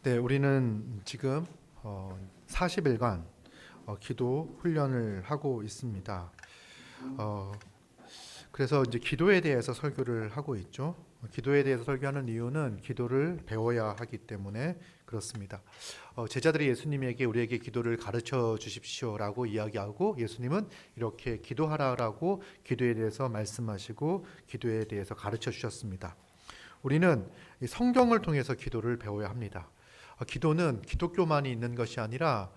네, 우리는 지금 40일간 기도 훈련을 하고 있습니다. 어, 그래서 이제 기도에 대해서 설교를 하고 있죠. 기도에 대해서 설교하는 이유는 기도를 배워야 하기 때문에 그렇습니다. 제자들이 예수님에게 우리에게 기도를 가르쳐 주십시오라고 이야기하고 예수님은 이렇게 기도하라라고 기도에 대해서 말씀하시고 기도에 대해서 가르쳐 주셨습니다. 우리는 이 성경을 통해서 기도를 배워야 합니다. 기도는 기독교만이 있는 것이 아니라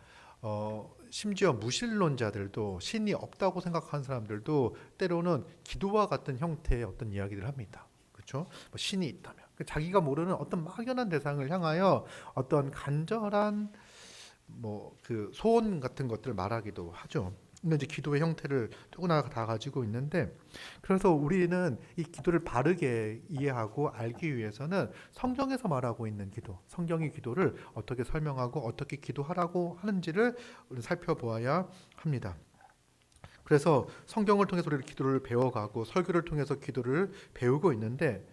심지어 무신론자들도 신이 없다고 생각하는 사람들도 때로는 기도와 같은 형태의 어떤 이야기를 합니다. 그렇죠? 뭐 신이 있다면 자기가 모르는 어떤 막연한 대상을 향하여 어떤 간절한 뭐 그 소원 같은 것들을 말하기도 하죠. 이건 이제 기도의 형태를 누구나 다 가지고 있는데, 그래서 우리는 이 기도를 바르게 이해하고 알기 위해서는 성경에서 말하고 있는 기도, 성경의 기도를 어떻게 설명하고 어떻게 기도하라고 하는지를 우리 살펴보아야 합니다. 그래서 성경을 통해서 우리가 기도를 배워가고 설교를 통해서 기도를 배우고 있는데,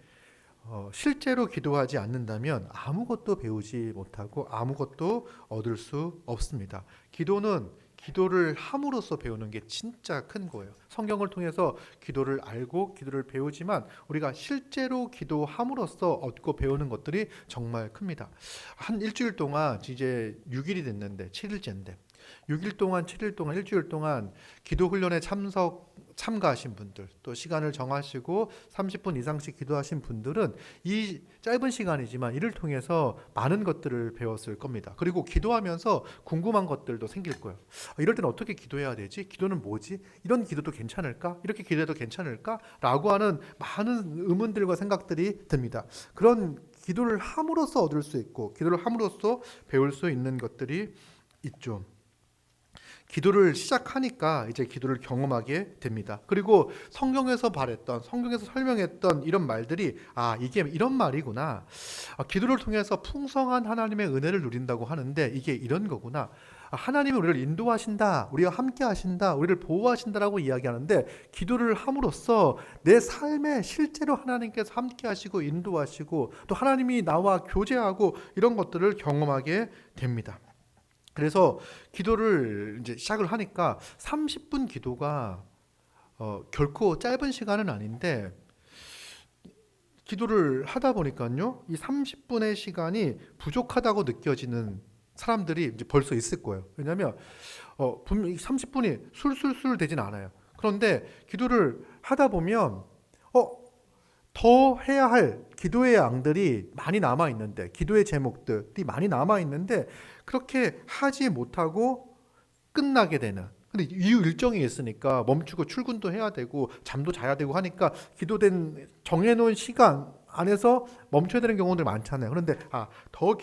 실제로 기도하지 않는다면 아무것도 배우지 못하고 아무것도 얻을 수 없습니다. 기도를 함으로써 배우는 게 진짜 큰 거예요. 성경을 통해서 기도를 알고 기도를 배우지만 우리가 실제로 기도함으로써 얻고 배우는 것들이 정말 큽니다. 한 일주일 동안 이제 6일이 됐는데 7일째인데 6일 동안 7일 동안 일주일 동안 기도 훈련에 참가하신 분들, 또 시간을 정하시고 30분 이상씩 기도하신 분들은 이 짧은 시간이지만 이를 통해서 많은 것들을 배웠을 겁니다. 그리고 기도하면서 궁금한 것들도 생길 거예요. 이럴 때는 어떻게 기도해야 되지? 기도는 뭐지? 이런 기도도 괜찮을까? 이렇게 기도해도 괜찮을까? 라고 하는 많은 의문들과 생각들이 듭니다. 그런 기도를 함으로써 얻을 수 있고 기도를 함으로써 배울 수 있는 것들이 있죠. 기도를 시작하니까 이제 기도를 경험하게 됩니다. 그리고 성경에서 성경에서 설명했던 이런 말들이 이게 이런 말이구나. 기도를 통해서 풍성한 하나님의 은혜를 누린다고 하는데 이게 이런 거구나. 하나님은 우리를 인도하신다, 우리와 함께 하신다, 우리를 보호하신다라고 이야기하는데 기도를 함으로써 내 삶에 실제로 하나님께서 함께 하시고 인도하시고 또 하나님이 나와 교제하고 이런 것들을 경험하게 됩니다. 그래서 기도를 이제 시작을 하니까 30분 기도가 결코 짧은 시간은 아닌데 기도를 하다 보니까요, 이 30분의 시간이 부족하다고 느껴지는 사람들이 이제 벌써 있을 거예요. 왜냐하면 분명히 30분이 술술술 되진 않아요. 그런데 기도를 하다 보면 더 해야 할 기도의 양들이 많이 남아 있는데, 기도의 제목들이 많이 남아 있는데 그렇게 하지 못하고 끝나게 되는. 근데 이후 일정이 있으니까 멈추고 출근도 해야 되고 잠도 자야 되고 하니까 기도된 정해놓은 시간 안에서 멈춰야 되는 경우들 많잖아요. 그런데 더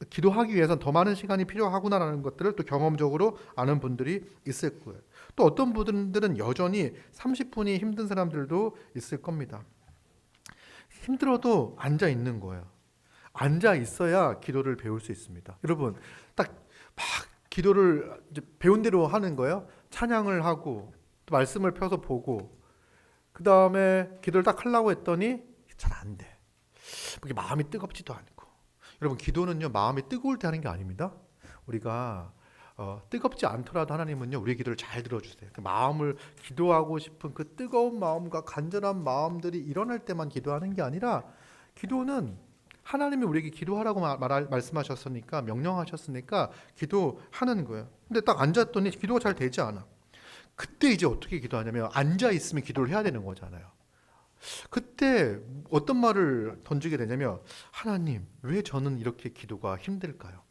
기도하기 위해서는 더 많은 시간이 필요하구나라는 것들을 또 경험적으로 아는 분들이 있을 거예요. 또 어떤 분들은 여전히 30분이 힘든 사람들도 있을 겁니다. 힘들어도 앉아 있는 거예요. 앉아 있어야 기도를 배울 수 있습니다. 여러분, 딱 막 기도를 이제 배운 대로 하는 거예요. 찬양을 하고 또 말씀을 펴서 보고 그 다음에 기도를 딱 하려고 했더니 잘 안 돼. 그게 마음이 뜨겁지도 않고. 여러분, 기도는요 마음이 뜨거울 때 하는 게 아닙니다. 우리가 뜨겁지 않더라도 하나님은요 우리의 기도를 잘 들어주세요. 그 마음을 기도하고 싶은 그 뜨거운 마음과 간절한 마음들이 일어날 때만 기도하는 게 아니라, 기도는 하나님이 우리에게 기도하라고 말씀하셨으니까, 명령하셨으니까 기도하는 거예요. 근데 딱 앉았더니 기도가 잘 되지 않아. 그때 이제 어떻게 기도하냐면 앉아 있으면 기도를 해야 되는 거잖아요. 그때 어떤 말을 던지게 되냐면, 하나님, 왜 저는 이렇게 기도가 힘들까요?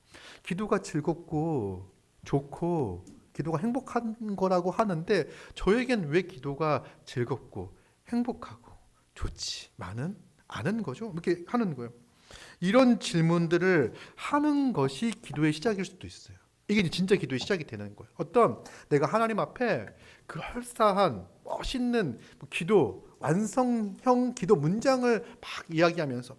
기도가 즐겁고 좋고 기도가 행복한 거라고 하는데 저에겐 왜 기도가 즐겁고 행복하고 좋지만은 않은 거죠? 이렇게 하는 거예요. 이런 질문들을 하는 것이 기도의 시작일 수도 있어요. 이게 진짜 기도의 시작이 되는 거예요. 내가 하나님 앞에 그럴싸한 멋있는 기도, 완성형 기도 문장을 막 이야기하면서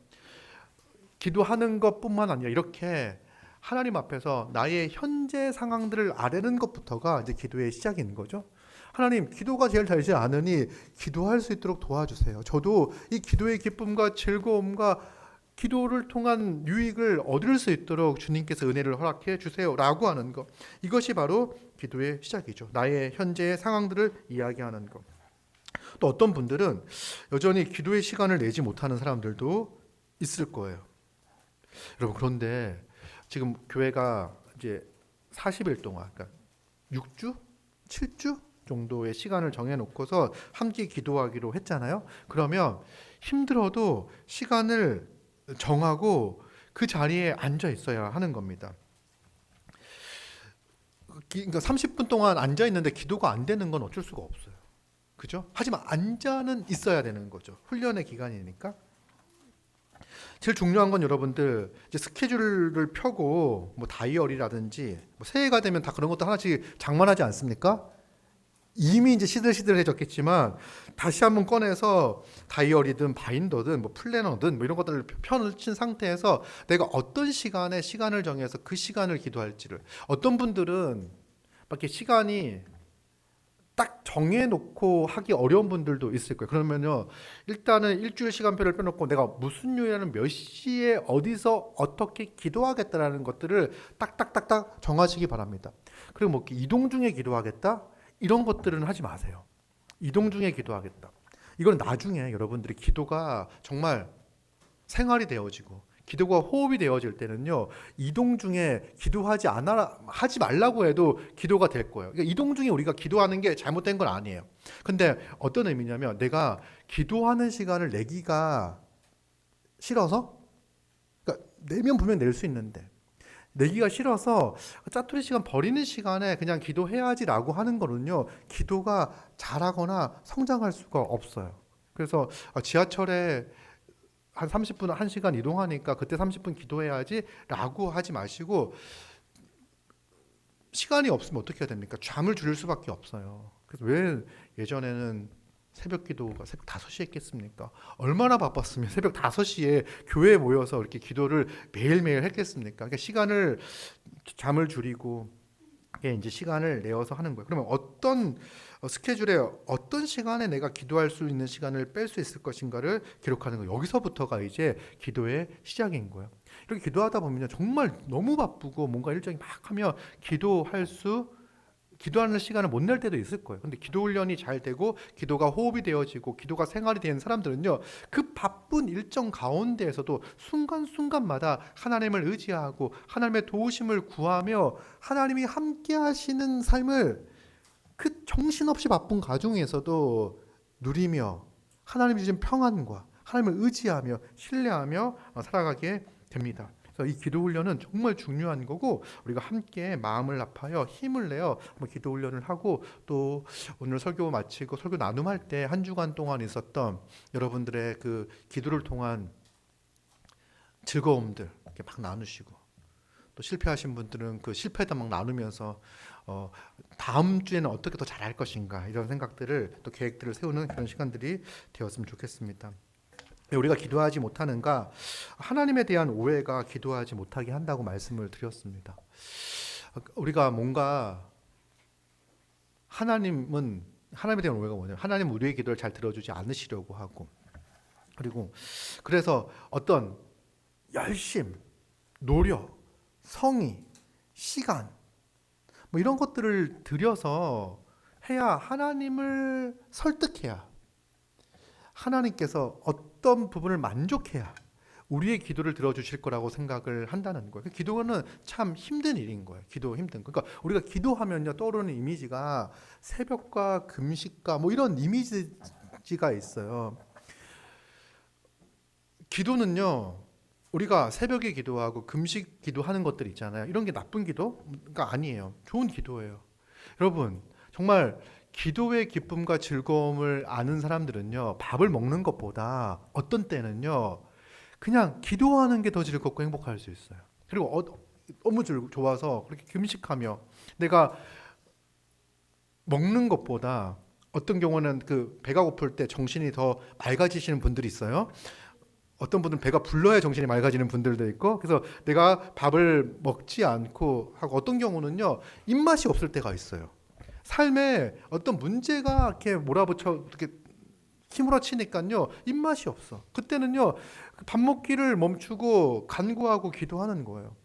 기도하는 것뿐만 아니라 이렇게 하나님 앞에서 나의 현재 상황들을 아뢰는 것부터가 이제 기도의 시작인 거죠. 하나님, 기도가 제일 되지 않으니 기도할 수 있도록 도와주세요. 저도 이 기도의 기쁨과 즐거움과 기도를 통한 유익을 얻을 수 있도록 주님께서 은혜를 허락해 주세요라고 하는 것. 이것이 바로 기도의 시작이죠. 나의 현재의 상황들을 이야기하는 것. 또 어떤 분들은 여전히 기도의 시간을 내지 못하는 사람들도 있을 거예요. 여러분, 그런데 지금 교회가 이제 40일 동안, 그러니까 6주, 7주 정도의 시간을 정해놓고서 함께 기도하기로 했잖아요. 그러면 힘들어도 시간을 정하고 그 자리에 앉아 있어야 하는 겁니다. 그러니까 30분 동안 앉아 있는데 기도가 안 되는 건 어쩔 수가 없어요. 그죠? 하지만 앉아는 있어야 되는 거죠. 훈련의 기간이니까. 제일 중요한 건 여러분들 이제 스케줄을 펴고 뭐 다이어리라든지 뭐 새해가 되면 다 그런 것도 하나씩 장만하지 않습니까? 이미 이제 시들시들해졌겠지만 다시 한번 꺼내서 다이어리든 바인더든 뭐 플래너든 뭐 이런 것들을 펴놓친 상태에서 내가 어떤 시간에 시간을 정해서 그 시간을 기도할지를, 어떤 분들은 밖에 시간이 딱 정해놓고 하기 어려운 분들도 있을 거예요. 그러면요, 일단은 일주일 시간표를 빼놓고 내가 무슨 요일에는 몇 시에 어디서 어떻게 기도하겠다라는 것들을 딱딱딱딱 정하시기 바랍니다. 그리고 뭐 이동 중에 기도하겠다? 이런 것들은 하지 마세요. 이동 중에 기도하겠다. 이건 나중에 여러분들이 기도가 정말 생활이 되어지고 기도가 호흡이 되어질 때는요, 이동 중에 하지 말라고 해도 기도가 될 거예요. 그러니까 이동 중에 우리가 기도하는 게 잘못된 건 아니에요. 근데 어떤 의미냐면 내가 기도하는 시간을 내기가 싫어서, 그러니까 내면 분명 낼 수 있는데 내기가 싫어서 짜투리 시간 버리는 시간에 그냥 기도해야지라고 하는 거는요, 기도가 잘하거나 성장할 수가 없어요. 그래서 지하철에 한 30분, 1시간 이동하니까 그때 30분 기도해야지 라고 하지 마시고, 시간이 없으면 어떻게 해야 됩니까? 잠을 줄일 수밖에 없어요. 그래서 왜 예전에는 새벽 기도가 새벽 5시에 했겠습니까? 얼마나 바빴으면 새벽 5시에 교회에 모여서 이렇게 기도를 매일매일 했겠습니까? 그러니까 시간을, 잠을 줄이고 이제 시간을 내어서 하는 거예요. 그러면 어떤 스케줄에 어떤 시간에 내가 기도할 수 있는 시간을 뺄 수 있을 것인가를 기록하는 거예요. 여기서부터가 이제 기도의 시작인 거예요. 이렇게 기도하다 보면 정말 너무 바쁘고 뭔가 일정이 막 하면 기도하는 시간을 못 낼 때도 있을 거예요. 근데 기도 훈련이 잘 되고 기도가 호흡이 되어지고 기도가 생활이 되는 사람들은요, 그 바쁜 일정 가운데에서도 순간순간마다 하나님을 의지하고 하나님의 도우심을 구하며 하나님이 함께 하시는 삶을 그 정신없이 바쁜 가중에서도 누리며 하나님이 주신 평안과 하나님을 의지하며 신뢰하며 살아가게 됩니다. 그래서 이 기도 훈련은 정말 중요한 거고, 우리가 함께 마음을 합하여 힘을 내어 기도 훈련을 하고, 또 오늘 설교 마치고 설교 나눔할 때 한 주간 동안 있었던 여러분들의 그 기도를 통한 즐거움들 이렇게 막 나누시고, 또 실패하신 분들은 그 실패도 막 나누면서 다음 주에는 어떻게 더 잘할 것인가, 이런 생각들을, 또 계획들을 세우는 그런 시간들이 되었으면 좋겠습니다. 우리가 기도하지 못하는가? 하나님에 대한 오해가 기도하지 못하게 한다고 말씀을 드렸습니다. 우리가 뭔가 하나님에 대한 오해가 뭐냐면, 하나님은 우리의 기도를 잘 들어주지 않으시려고 하고, 그리고 그래서 어떤 열심, 노력, 성의, 시간 뭐 이런 것들을 들여서 해야, 하나님을 설득해야, 하나님께서 어떤 부분을 만족해야 우리의 기도를 들어주실 거라고 생각을 한다는 거예요. 기도는 참 힘든 일인 거예요. 기도 힘든 거. 그러니까 우리가 기도하면요, 떠오르는 이미지가 새벽과 금식과 뭐 이런 이미지가 있어요. 기도는요, 우리가 새벽에 기도하고 금식 기도하는 것들 있잖아요. 이런 게 나쁜 기도가 아니에요. 좋은 기도예요. 여러분, 정말 기도의 기쁨과 즐거움을 아는 사람들은요, 밥을 먹는 것보다 어떤 때는요, 그냥 기도하는 게 더 즐겁고 행복할 수 있어요. 그리고 너무 좋아서 그렇게 금식하며 내가 먹는 것보다, 어떤 경우는 그 배가 고플 때 정신이 더 맑아지시는 분들이 있어요. 어떤 분들은 배가 불러야 정신이 맑아지는 분들도 있고, 그래서 내가 밥을 먹지 않고 하고, 어떤 경우는요, 입맛이 없을 때가 있어요. 삶에 어떤 문제가 이렇게 몰아붙여 이렇게 힘으로 치니까요 입맛이 없어. 그때는요 밥 먹기를 멈추고 간구하고 기도하는 거예요.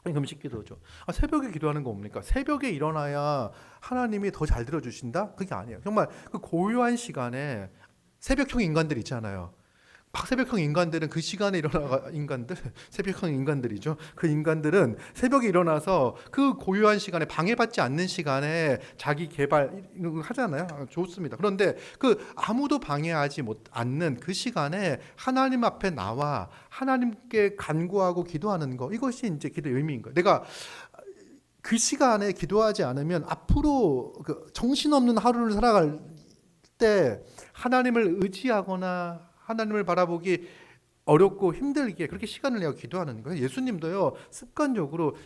금식 기도죠. 새벽에 기도하는 거 뭡니까? 새벽에 일어나야 하나님이 더 잘 들어주신다? 그게 아니에요. 정말 그 고요한 시간에 새벽형 인간들 있잖아요. 박새벽형 인간들은 그 시간에 일어나 인간들 새벽형 인간들이죠. 그 인간들은 새벽에 일어나서 그 고요한 시간에 방해받지 않는 시간에 자기 개발 하잖아요. 좋습니다. 그런데 그 아무도 방해하지 않는 그 시간에 하나님 앞에 나와 하나님께 간구하고 기도하는 거, 이것이 이제 기도의 의미인 거예요. 내가 그 시간에 기도하지 않으면 앞으로 그 정신없는 하루를 살아갈 때 하나님을 의지하거나 하나님을 바라보기 어렵고 힘들게 그렇게 시간을 내어 기도하는 거예요. 예수님도요 습관적으로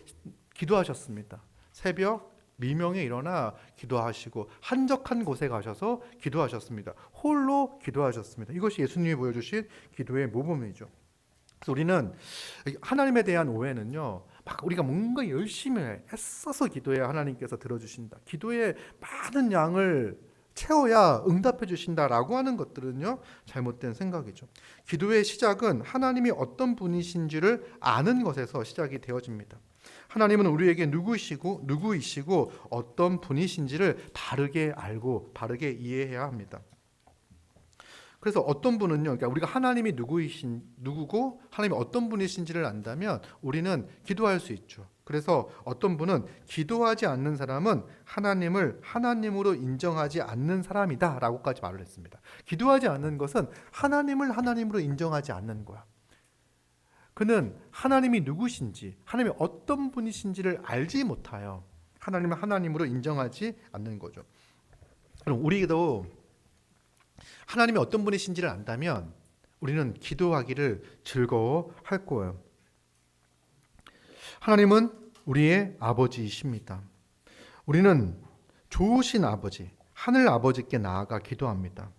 기도하셨습니다. 새벽 미명에 일어나 기도하시고 한적한 곳에 가셔서 기도하셨습니다. 홀로 기도하셨습니다. 이것이 예수님이 보여주신 기도의 모범이죠. 그래서 우리는 하나님에 대한 오해는요, 막 우리가 뭔가 열심히 애써서 기도해야 하나님께서 들어주신다, 기도의 많은 양을 채워야 응답해 주신다라고 하는 것들은요 잘못된 생각이죠. 기도의 시작은 하나님이 어떤 분이신지를 아는 것에서 시작이 되어집니다. 하나님은 우리에게 누구이시고 어떤 분이신지를 바르게 알고 바르게 이해해야 합니다. 그래서 어떤 분은요, 그러니까 우리가 하나님이 누구고 하나님이 어떤 분이신지를 안다면 우리는 기도할 수 있죠. 그래서 어떤 분은 기도하지 않는 사람은 하나님을 하나님으로 인정하지 않는 사람이다 라고까지 말을 했습니다. 기도하지 않는 것은 하나님을 하나님으로 인정하지 않는 거야. 그는 하나님이 누구신지, 하나님이 어떤 분이신지를 알지 못하여 하나님을 하나님으로 인정하지 않는 거죠. 그럼 우리도 하나님이 어떤 분이신지를 안다면 우리는 기도하기를 즐거워할 거예요. 하나님은 우리의 아버지이십니다. 우리는 좋으신 아버지, 하늘 아버지께 나아가 기도합니다.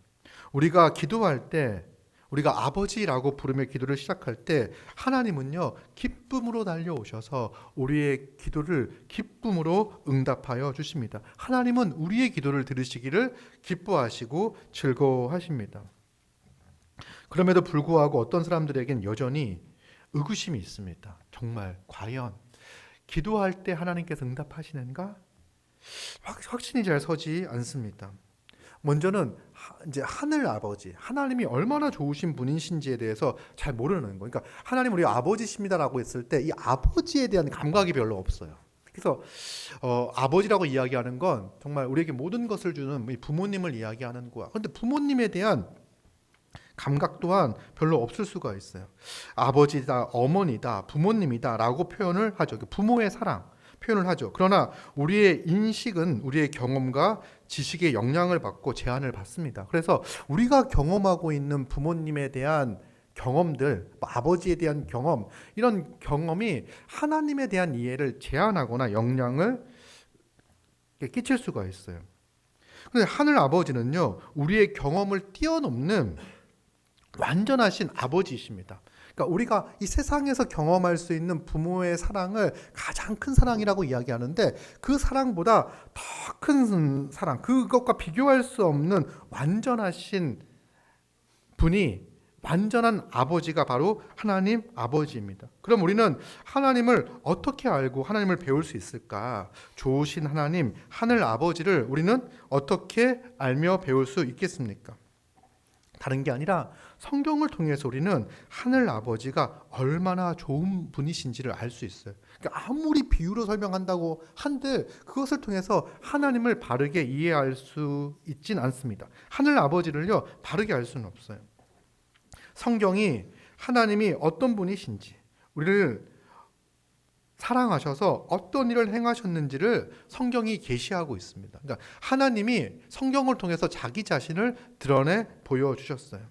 우리가 기도할 때, 우리가 아버지라고 부르며 기도를 시작할 때 하나님은요 기쁨으로 달려오셔서 우리의 기도를 기쁨으로 응답하여 주십니다. 하나님은 우리의 기도를 들으시기를 기뻐하시고 즐거워하십니다. 그럼에도 불구하고 어떤 사람들에겐 여전히 의구심이 있습니다. 정말 과연 기도할 때 하나님께서 응답하시는가? 확신이 잘 서지 않습니다. 먼저는 이제 하늘 아버지, 하나님이 얼마나 좋으신 분이신지에 대해서 잘 모르는 거예요. 그러니까 하나님 우리 아버지십니다라고 했을 때 이 아버지에 대한 감각이 별로 없어요. 그래서 아버지라고 이야기하는 건 정말 우리에게 모든 것을 주는 부모님을 이야기하는 거야. 그런데 부모님에 대한 감각 또한 별로 없을 수가 있어요. 아버지다, 어머니다, 부모님이다 라고 표현을 하죠. 부모의 사랑 표현을 하죠. 그러나 우리의 인식은 우리의 경험과 지식의 영향을 받고 제한을 받습니다. 그래서 우리가 경험하고 있는 부모님에 대한 경험들, 아버지에 대한 경험, 이런 경험이 하나님에 대한 이해를 제한하거나 영향을 끼칠 수가 있어요. 그런데 하늘 아버지는요, 우리의 경험을 뛰어넘는 완전하신 아버지이십니다. 그러니까 우리가 이 세상에서 경험할 수 있는 부모의 사랑을 가장 큰 사랑이라고 이야기하는데 그 사랑보다 더 큰 사랑, 그것과 비교할 수 없는 완전하신 분이, 완전한 아버지가 바로 하나님 아버지입니다. 그럼 우리는 하나님을 어떻게 알고 하나님을 배울 수 있을까? 좋으신 하나님, 하늘 아버지를 우리는 어떻게 알며 배울 수 있겠습니까? 다른 게 아니라 성경을 통해서 우리는 하늘 아버지가 얼마나 좋은 분이신지를 알 수 있어요. 그러니까 아무리 비유로 설명한다고 한들 그것을 통해서 하나님을 바르게 이해할 수 있진 않습니다. 하늘 아버지를요 바르게 알 수는 없어요. 성경이 하나님이 어떤 분이신지, 우리를 사랑하셔서 어떤 일을 행하셨는지를 성경이 계시하고 있습니다. 그러니까 하나님이 성경을 통해서 자기 자신을 드러내 보여주셨어요.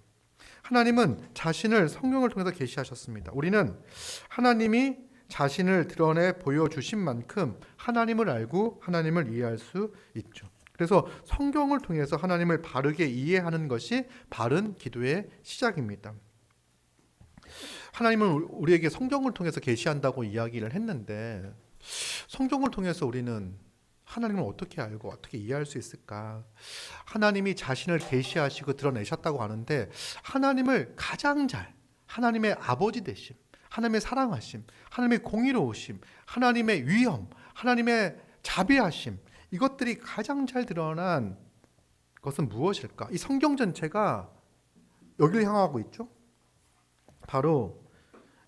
하나님은 자신을 성경을 통해서 계시하셨습니다. 우리는 하나님이 자신을 드러내 보여주신 만큼 하나님을 알고 하나님을 이해할 수 있죠. 그래서 성경을 통해서 하나님을 바르게 이해하는 것이 바른 기도의 시작입니다. 하나님은 우리에게 성경을 통해서 계시한다고 이야기를 했는데 성경을 통해서 우리는 하나님을 어떻게 알고 어떻게 이해할 수 있을까? 하나님이 자신을 계시하시고 드러내셨다고 하는데 하나님을 가장 잘, 하나님의 아버지 되심, 하나님의 사랑하심, 하나님의 공의로우심, 하나님의 위엄, 하나님의 자비하심, 이것들이 가장 잘 드러난 것은 무엇일까? 이 성경 전체가 여기를 향하고 있죠. 바로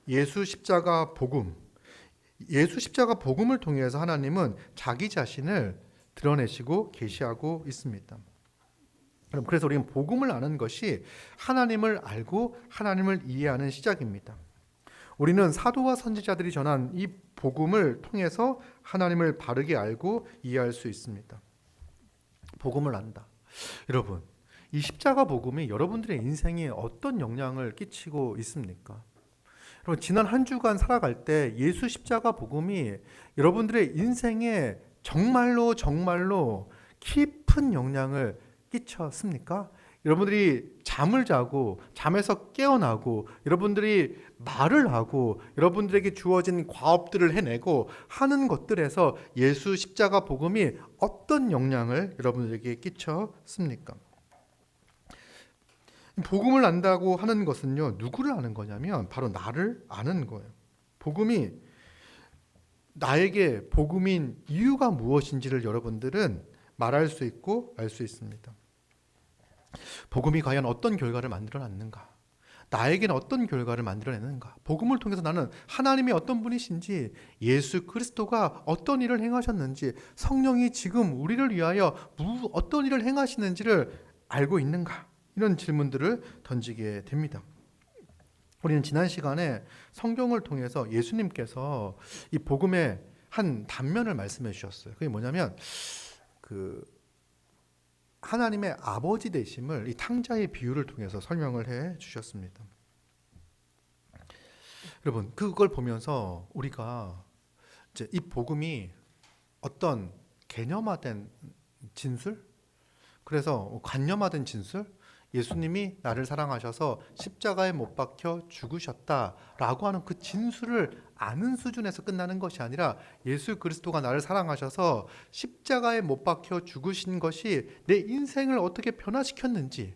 예수 십자가 복음, 예수 십자가 복음을 통해서 하나님은 자기 자신을 드러내시고 계시하고 있습니다. 그래서 우리는 복음을 아는 것이 하나님을 알고 하나님을 이해하는 시작입니다. 우리는 사도와 선지자들이 전한 이 복음을 통해서 하나님을 바르게 알고 이해할 수 있습니다. 복음을 안다. 여러분, 이 십자가 복음이 여러분들의 인생에 어떤 영향을 끼치고 있습니까? 여러분, 지난 한 주간 살아갈 때 예수 십자가 복음이 여러분들의 인생에 정말로 깊은 영향을 끼쳤습니까? 여러분들이 잠을 자고 잠에서 깨어나고 여러분들이 말을 하고 여러분들에게 주어진 과업들을 해내고 하는 것들에서 예수 십자가 복음이 어떤 영향을 여러분들에게 끼쳤습니까? 복음을 안다고 하는 것은요, 누구를 아는 거냐면 바로 나를 아는 거예요. 복음이 나에게 복음인 이유가 무엇인지를 여러분들은 말할 수 있고 알 수 있습니다. 복음이 과연 어떤 결과를 만들어놨는가? 나에게는 어떤 결과를 만들어내는가? 복음을 통해서 나는 하나님이 어떤 분이신지, 예수 그리스도가 어떤 일을 행하셨는지, 성령이 지금 우리를 위하여 어떤 일을 행하시는지를 알고 있는가? 이런 질문들을 던지게 됩니다. 우리는 지난 시간에 성경을 통해서 예수님께서 이 복음의 한 단면을 말씀해 주셨어요. 그게 뭐냐면 하나님의 아버지 되심을 이 탕자의 비유를 통해서 설명을 해 주셨습니다. 여러분, 그걸 보면서 우리가 이제 이 복음이 어떤 개념화된 진술? 그래서 관념화된 진술? 예수님이 나를 사랑하셔서 십자가에 못 박혀 죽으셨다라고 하는 그 진술을 아는 수준에서 끝나는 것이 아니라 예수 그리스도가 나를 사랑하셔서 십자가에 못 박혀 죽으신 것이 내 인생을 어떻게 변화시켰는지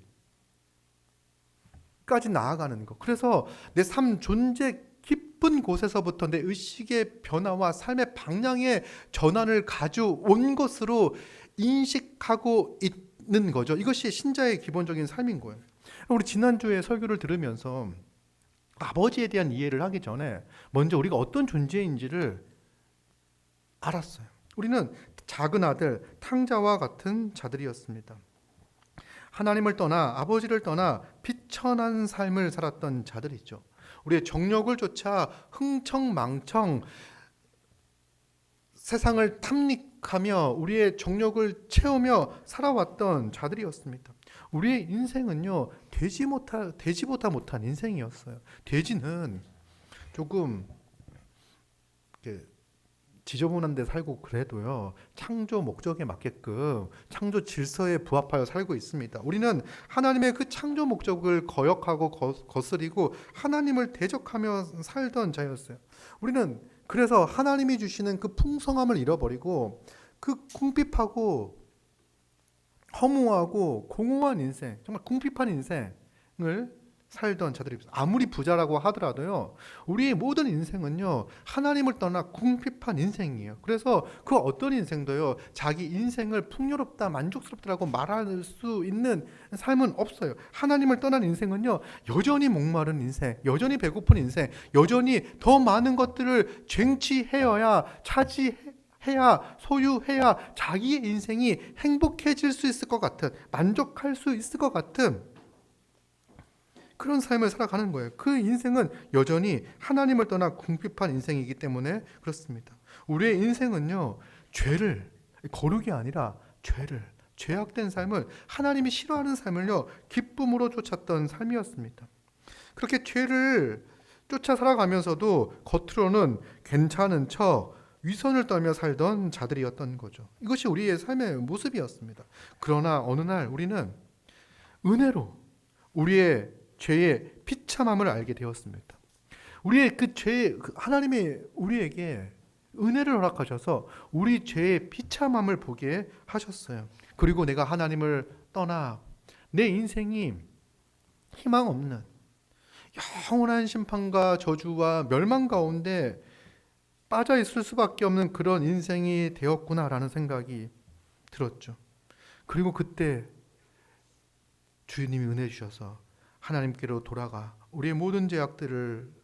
까지 나아가는 것. 그래서 내 삶 존재 깊은 곳에서부터 내 의식의 변화와 삶의 방향의 전환을 가져온 것으로 인식하고 있는 거죠. 이것이 신자의 기본적인 삶인 거예요. 우리 지난주에 설교를 들으면서 아버지에 대한 이해를 하기 전에 먼저 우리가 어떤 존재인지를 알았어요. 우리는 작은 아들, 탕자와 같은 자들이었습니다. 하나님을 떠나 아버지를 떠나 비천한 삶을 살았던 자들이죠. 우리의 정욕을 쫓아 흥청망청 세상을 탐닉하며 우리의 정욕을 채우며 살아왔던 자들이었습니다. 우리의 인생은요, 되지보다 못한 인생이었어요. 돼지는 조금 지저분한 데 살고 그래도요, 창조 목적에 맞게끔 창조 질서에 부합하여 살고 있습니다. 우리는 하나님의 그 창조 목적을 거역하고 거스리고 하나님을 대적하며 살던 자였어요. 우리는 그래서 하나님이 주시는 그 풍성함을 잃어버리고 그 궁핍하고 허무하고 공허한 인생, 정말 궁핍한 인생을 살던 자들입니다. 아무리 부자라고 하더라도요, 우리의 모든 인생은요, 하나님을 떠나 궁핍한 인생이에요. 그래서 그 어떤 인생도요, 자기 인생을 풍요롭다, 만족스럽다라고 말할 수 있는 삶은 없어요. 하나님을 떠난 인생은요, 여전히 목마른 인생, 여전히 배고픈 인생, 여전히 더 많은 것들을 쟁취해야 차지해야 소유해야 자기의 인생이 행복해질 수 있을 것 같은, 만족할 수 있을 것 같은 그런 삶을 살아가는 거예요. 그 인생은 여전히 하나님을 떠나 궁핍한 인생이기 때문에 그렇습니다. 우리의 인생은요, 죄를, 거룩이 아니라 죄악된 삶을, 하나님이 싫어하는 삶을요, 기쁨으로 쫓았던 삶이었습니다. 그렇게 죄를 쫓아 살아가면서도 겉으로는 괜찮은 척 위선을 떨며 살던 자들이었던 거죠. 이것이 우리의 삶의 모습이었습니다. 그러나 어느 날 우리는 은혜로 우리의 죄의 비참함을 알게 되었습니다. 우리의 그 죄, 하나님이 우리에게 은혜를 허락하셔서 우리 죄의 비참함을 보게 하셨어요. 그리고 내가 하나님을 떠나 내 인생이 희망 없는 영원한 심판과 저주와 멸망 가운데 빠져 있을 수밖에 없는 그런 인생이 되었구나라는 생각이 들었죠. 그리고 그때 주님이 은혜 주셔서 하나님께로 돌아가 우리의 모든 죄악들을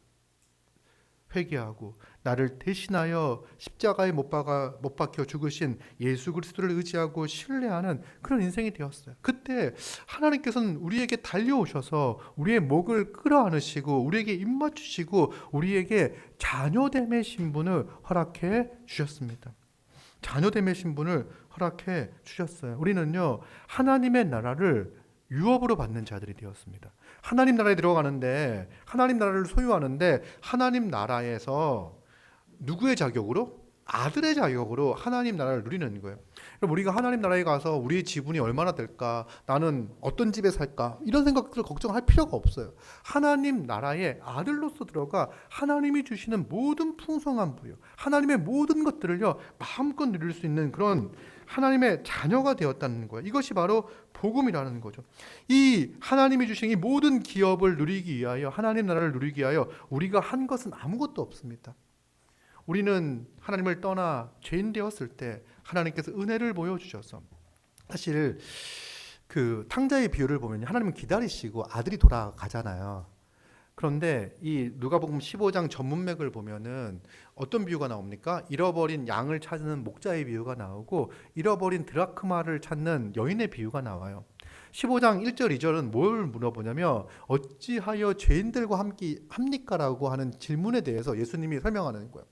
회개하고 나를 대신하여 십자가에 못 박혀 죽으신 예수 그리스도를 의지하고 신뢰하는 그런 인생이 되었어요. 그때 하나님께서는 우리에게 달려오셔서 우리의 목을 끌어안으시고 우리에게 입맞추시고 우리에게 자녀됨의 신분을 허락해 주셨습니다. 자녀됨의 신분을 허락해 주셨어요. 우리는요, 하나님의 나라를 유업으로 받는 자들이 되었습니다. 하나님 나라에 들어가는데, 하나님 나라를 소유하는데, 하나님 나라에서 누구의 자격으로? 아들의 자격으로 하나님 나라를 누리는 거예요. 그럼 우리가 하나님 나라에 가서 우리의 지분이 얼마나 될까? 나는 어떤 집에 살까? 이런 생각들을 걱정할 필요가 없어요. 하나님 나라에 아들로서 들어가 하나님이 주시는 모든 풍성한 부여, 하나님의 모든 것들을요, 마음껏 누릴 수 있는 그런 하나님의 자녀가 되었다는 거예요. 이것이 바로 복음이라는 거죠. 이 하나님이 주신 이 모든 기업을 누리기 위하여, 하나님 나라를 누리기 위하여 우리가 한 것은 아무것도 없습니다. 우리는 하나님을 떠나 죄인 되었을 때 하나님께서 은혜를 보여주셔서, 사실 그 탕자의 비유를 보면 하나님은 기다리시고 아들이 돌아가잖아요. 그런데 이 누가복음 15장 전문맥을 보면은 어떤 비유가 나옵니까? 잃어버린 양을 찾는 목자의 비유가 나오고 잃어버린 드라크마를 찾는 여인의 비유가 나와요. 15장 1절 2절은 뭘 물어보냐면 어찌하여 죄인들과 함께 합니까라고 하는 질문에 대해서 예수님이 설명하는 거예요.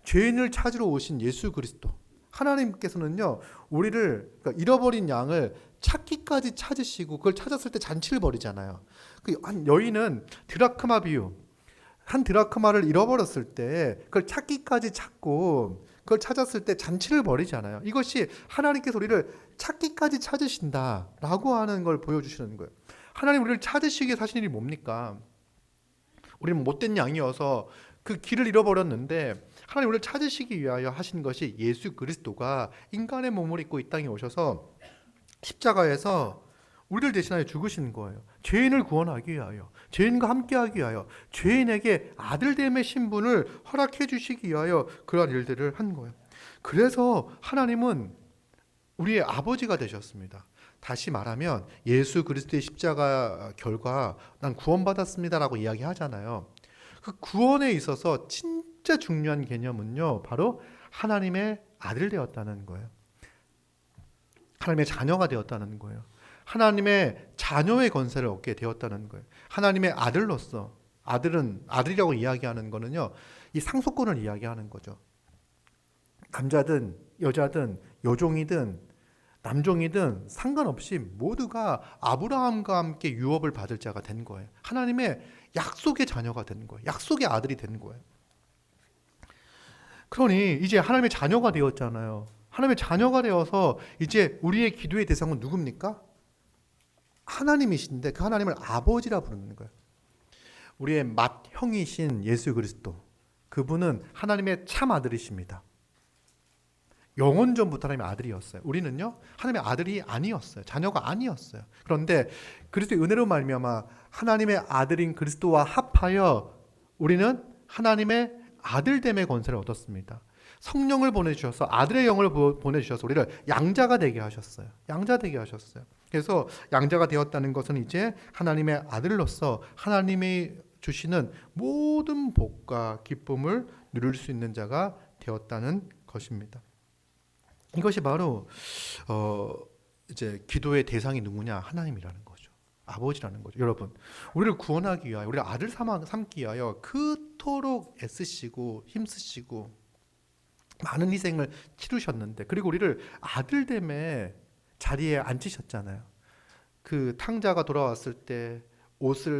죄인을 찾으러 오신 예수 그리스도 하나님께서는요, 우리를, 그러니까 잃어버린 양을 찾기까지 찾으시고 그걸 찾았을 때 잔치를 벌이잖아요. 한 여인은 드라크마 비유, 한 드라크마를 잃어버렸을 때 그걸 찾기까지 찾고 그걸 찾았을 때 잔치를 벌이잖아요. 이것이 하나님께서 우리를 찾기까지 찾으신다라고 하는 걸 보여주시는 거예요. 하나님 우리를 찾으시기 위해 하신 일이 뭡니까? 우리는 못된 양이어서 그 길을 잃어버렸는데 하나님 우리를 찾으시기 위하여 하신 것이 예수 그리스도가 인간의 몸을 입고 이 땅에 오셔서 십자가에서 우리를 대신하여 죽으신 거예요. 죄인을 구원하기 위하여, 죄인과 함께하기 위하여, 죄인에게 아들됨의 신분을 허락해 주시기 위하여 그러한 일들을 한 거예요. 그래서 하나님은 우리의 아버지가 되셨습니다. 다시 말하면 예수 그리스도의 십자가 결과 난 구원받았습니다라고 이야기하잖아요. 그 구원에 있어서 진짜 중요한 개념은요, 바로 하나님의 아들 되었다는 거예요. 하나님의 자녀가 되었다는 거예요. 하나님의 자녀의 권세를 얻게 되었다는 거예요. 하나님의 아들로서, 아들은, 아들이라고 이야기하는 거는요, 이 상속권을 이야기하는 거죠. 남자든 여자든 여종이든 남종이든 상관없이 모두가 아브라함과 함께 유업을 받을 자가 된 거예요. 하나님의 약속의 자녀가 된 거예요. 약속의 아들이 된 거예요. 그러니 이제 하나님의 자녀가 되었잖아요. 하나님의 자녀가 되어서 이제 우리의 기도의 대상은 누굽니까? 하나님이신데 그 하나님을 아버지라 부르는 거예요. 우리의 맏형이신 예수 그리스도, 그분은 하나님의 참 아들이십니다. 영원전부터 하나님의 아들이었어요. 우리는요, 하나님의 아들이 아니었어요. 자녀가 아니었어요. 그런데 그리스도의 은혜로 말미암아 하나님의 아들인 그리스도와 합하여 우리는 하나님의 아들됨의 권세를 얻었습니다. 성령을 보내주셔서, 아들의 영을 보내주셔서 우리를 양자가 되게 하셨어요. 양자 되게 하셨어요. 그래서 양자가 되었다는 것은 이제 하나님의 아들로서 하나님이 주시는 모든 복과 기쁨을 누릴 수 있는 자가 되었다는 것입니다. 이것이 바로 이제 기도의 대상이 누구냐? 하나님이라는 거죠. 아버지라는 거죠. 여러분, 우리를 구원하기 위하여, 우리를 아들 삼기 위하여 그토록 애쓰시고 힘쓰시고 많은 희생을 치르셨는데, 그리고 우리를 아들됨의 자리에 앉히셨잖아요. 그 탕자가 돌아왔을 때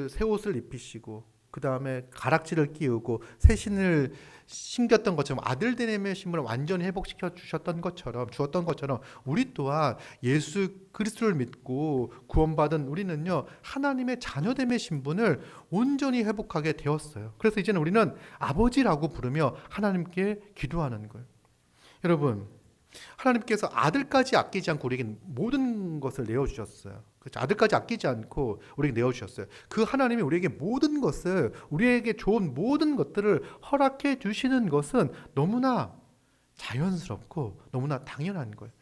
새 옷을 입히시고 그 다음에 가락지를 끼우고 새신을 심겼던 것처럼 아들 되님의 심을 완전히 회복시켜 주셨던 것처럼 주었던 것처럼 우리 또한 예수 그리스도를 믿고 구원받은 우리는요 하나님의 자녀됨의 신분을 온전히 회복하게 되었어요. 그래서 이제는 우리는 아버지라고 부르며 하나님께 기도하는 거예요. 여러분, 하나님께서 아들까지 아끼지 않고 우리에게 모든 것을 내어주셨어요. 그렇죠? 아들까지 아끼지 않고 우리에게 내어주셨어요. 그 하나님이 우리에게 모든 것을, 우리에게 좋은 모든 것들을 허락해 주시는 것은 너무나 자연스럽고 너무나 당연한 거예요.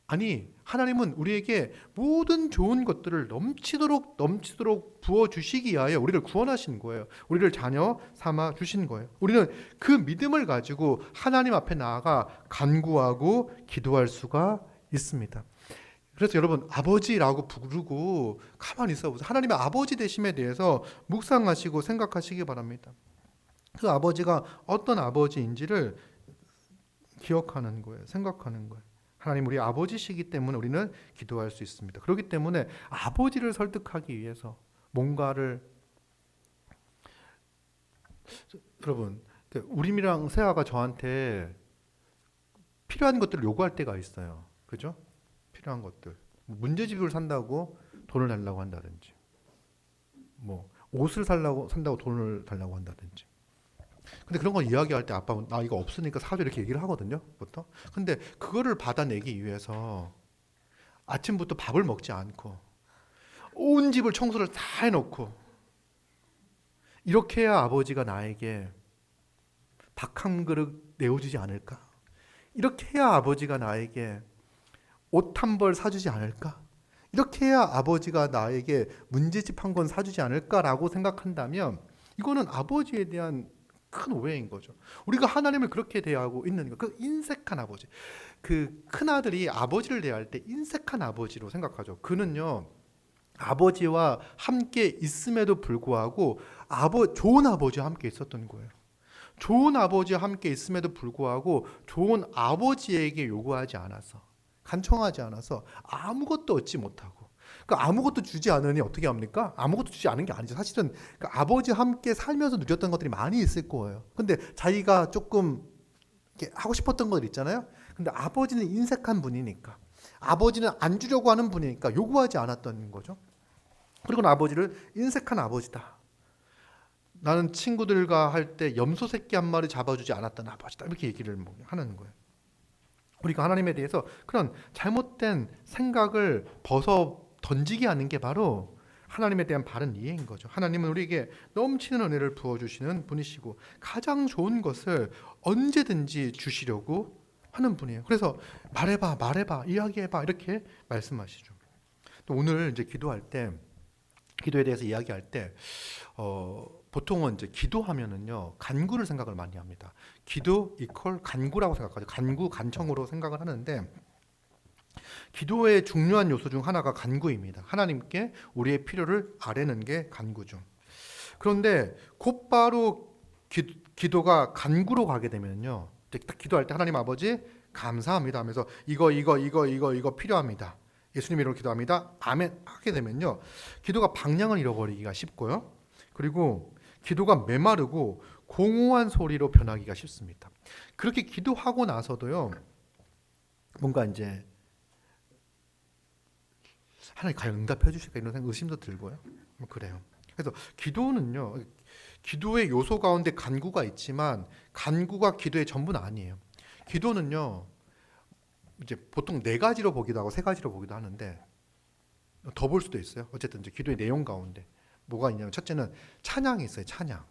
아니, 하나님은 우리에게 모든 좋은 것들을 넘치도록 부어주시기 위하여 우리를 구원하신 거예요. 우리를 자녀 삼아 주신 거예요. 우리는 그 믿음을 가지고 하나님 앞에 나아가 간구하고 기도할 수가 있습니다. 그래서 여러분, 아버지라고 부르고 가만히 있어보세요. 하나님의 아버지 되심에 대해서 묵상하시고 생각하시기 바랍니다. 그 아버지가 어떤 아버지인지를 기억하는 거예요. 생각하는 거예요. 하나님 우리 아버지시기 때문에 우리는 기도할 수 있습니다. 그렇기 때문에 아버지를 설득하기 위해서 뭔가를, 여러분, 우림이랑 세아가 저한테 필요한 것들을 요구할 때가 있어요. 그죠? 필요한 것들, 문제집을 산다고 돈을 달라고 한다든지, 뭐 옷을 산다고 돈을 달라고 한다든지. 근데 그런 거 이야기할 때 아빠는 나 이거 없으니까 사줘 이렇게 얘기를 하거든요, 보통. 근데 그거를 받아내기 위해서 아침부터 밥을 먹지 않고 온 집을 청소를 다 해놓고 이렇게 해야 아버지가 나에게 밥 한 그릇 내어주지 않을까? 이렇게 해야 아버지가 나에게 옷 한 벌 사주지 않을까? 이렇게 해야 아버지가 나에게 문제집 한 권 사주지 않을까라고 생각한다면 이거는 아버지에 대한 큰 오해인 거죠. 우리가 하나님을 그렇게 대하고 있는 거, 그 인색한 아버지. 그 큰아들이 아버지를 대할 때 인색한 아버지로 생각하죠. 그는요 아버지와 함께 있음에도 불구하고 좋은 아버지와 함께 있었던 거예요. 좋은 아버지와 함께 있음에도 불구하고 좋은 아버지에게 요구하지 않아서, 간청하지 않아서 아무것도 얻지 못하고, 아무것도 주지 않으니 어떻게 합니까? 아무것도 주지 않은 게 아니죠. 사실은 아버지와 함께 살면서 누렸던 것들이 많이 있을 거예요. 근데 자기가 조금 이렇게 하고 싶었던 것들 있잖아요. 근데 아버지는 인색한 분이니까, 아버지는 안 주려고 하는 분이니까 요구하지 않았던 거죠. 그리고 아버지를 인색한 아버지다. 나는 친구들과 할 때 염소 새끼 한 마리 잡아주지 않았던 아버지다. 이렇게 얘기를 하는 거예요. 우리가 하나님에 대해서 그런 잘못된 생각을 던지게 하는 게 바로 하나님에 대한 바른 이해인 거죠. 하나님은 우리에게 넘치는 은혜를 부어주시는 분이시고 가장 좋은 것을 언제든지 주시려고 하는 분이에요. 그래서 말해봐, 이야기해봐 이렇게 말씀하시죠. 또 오늘 이제 기도할 때, 기도에 대해서 이야기할 때 보통은 이제 기도하면은요 간구를 생각을 많이 합니다. 기도 이퀄 간구라고 생각하죠. 간구, 간청으로 생각을 하는데 기도의 중요한 요소 중 하나가 간구입니다. 하나님께 우리의 필요를 아뢰는 게 간구죠. 그런데 곧바로 기도가 간구로 가게 되면요, 딱 기도할 때 하나님 아버지 감사합니다 하면서 이거 필요합니다. 예수님 이름으로 기도합니다. 아멘 하게 되면요, 기도가 방향을 잃어버리기가 쉽고요. 그리고 기도가 메마르고 공허한 소리로 변하기가 쉽습니다. 그렇게 기도하고 나서도요, 뭔가 이제 하나님 과연 응답해 주실까 이런 의심도 들고요. 그래요. 그래서 기도는요, 기도의 요소 가운데 간구가 있지만 간구가 기도의 전부는 아니에요. 기도는요, 이제 보통 4가지로 보기도 하고 3가지로 보기도 하는데 더 볼 수도 있어요. 어쨌든 이제 기도의 내용 가운데 뭐가 있냐면, 첫째는 찬양이 있어요. 찬양.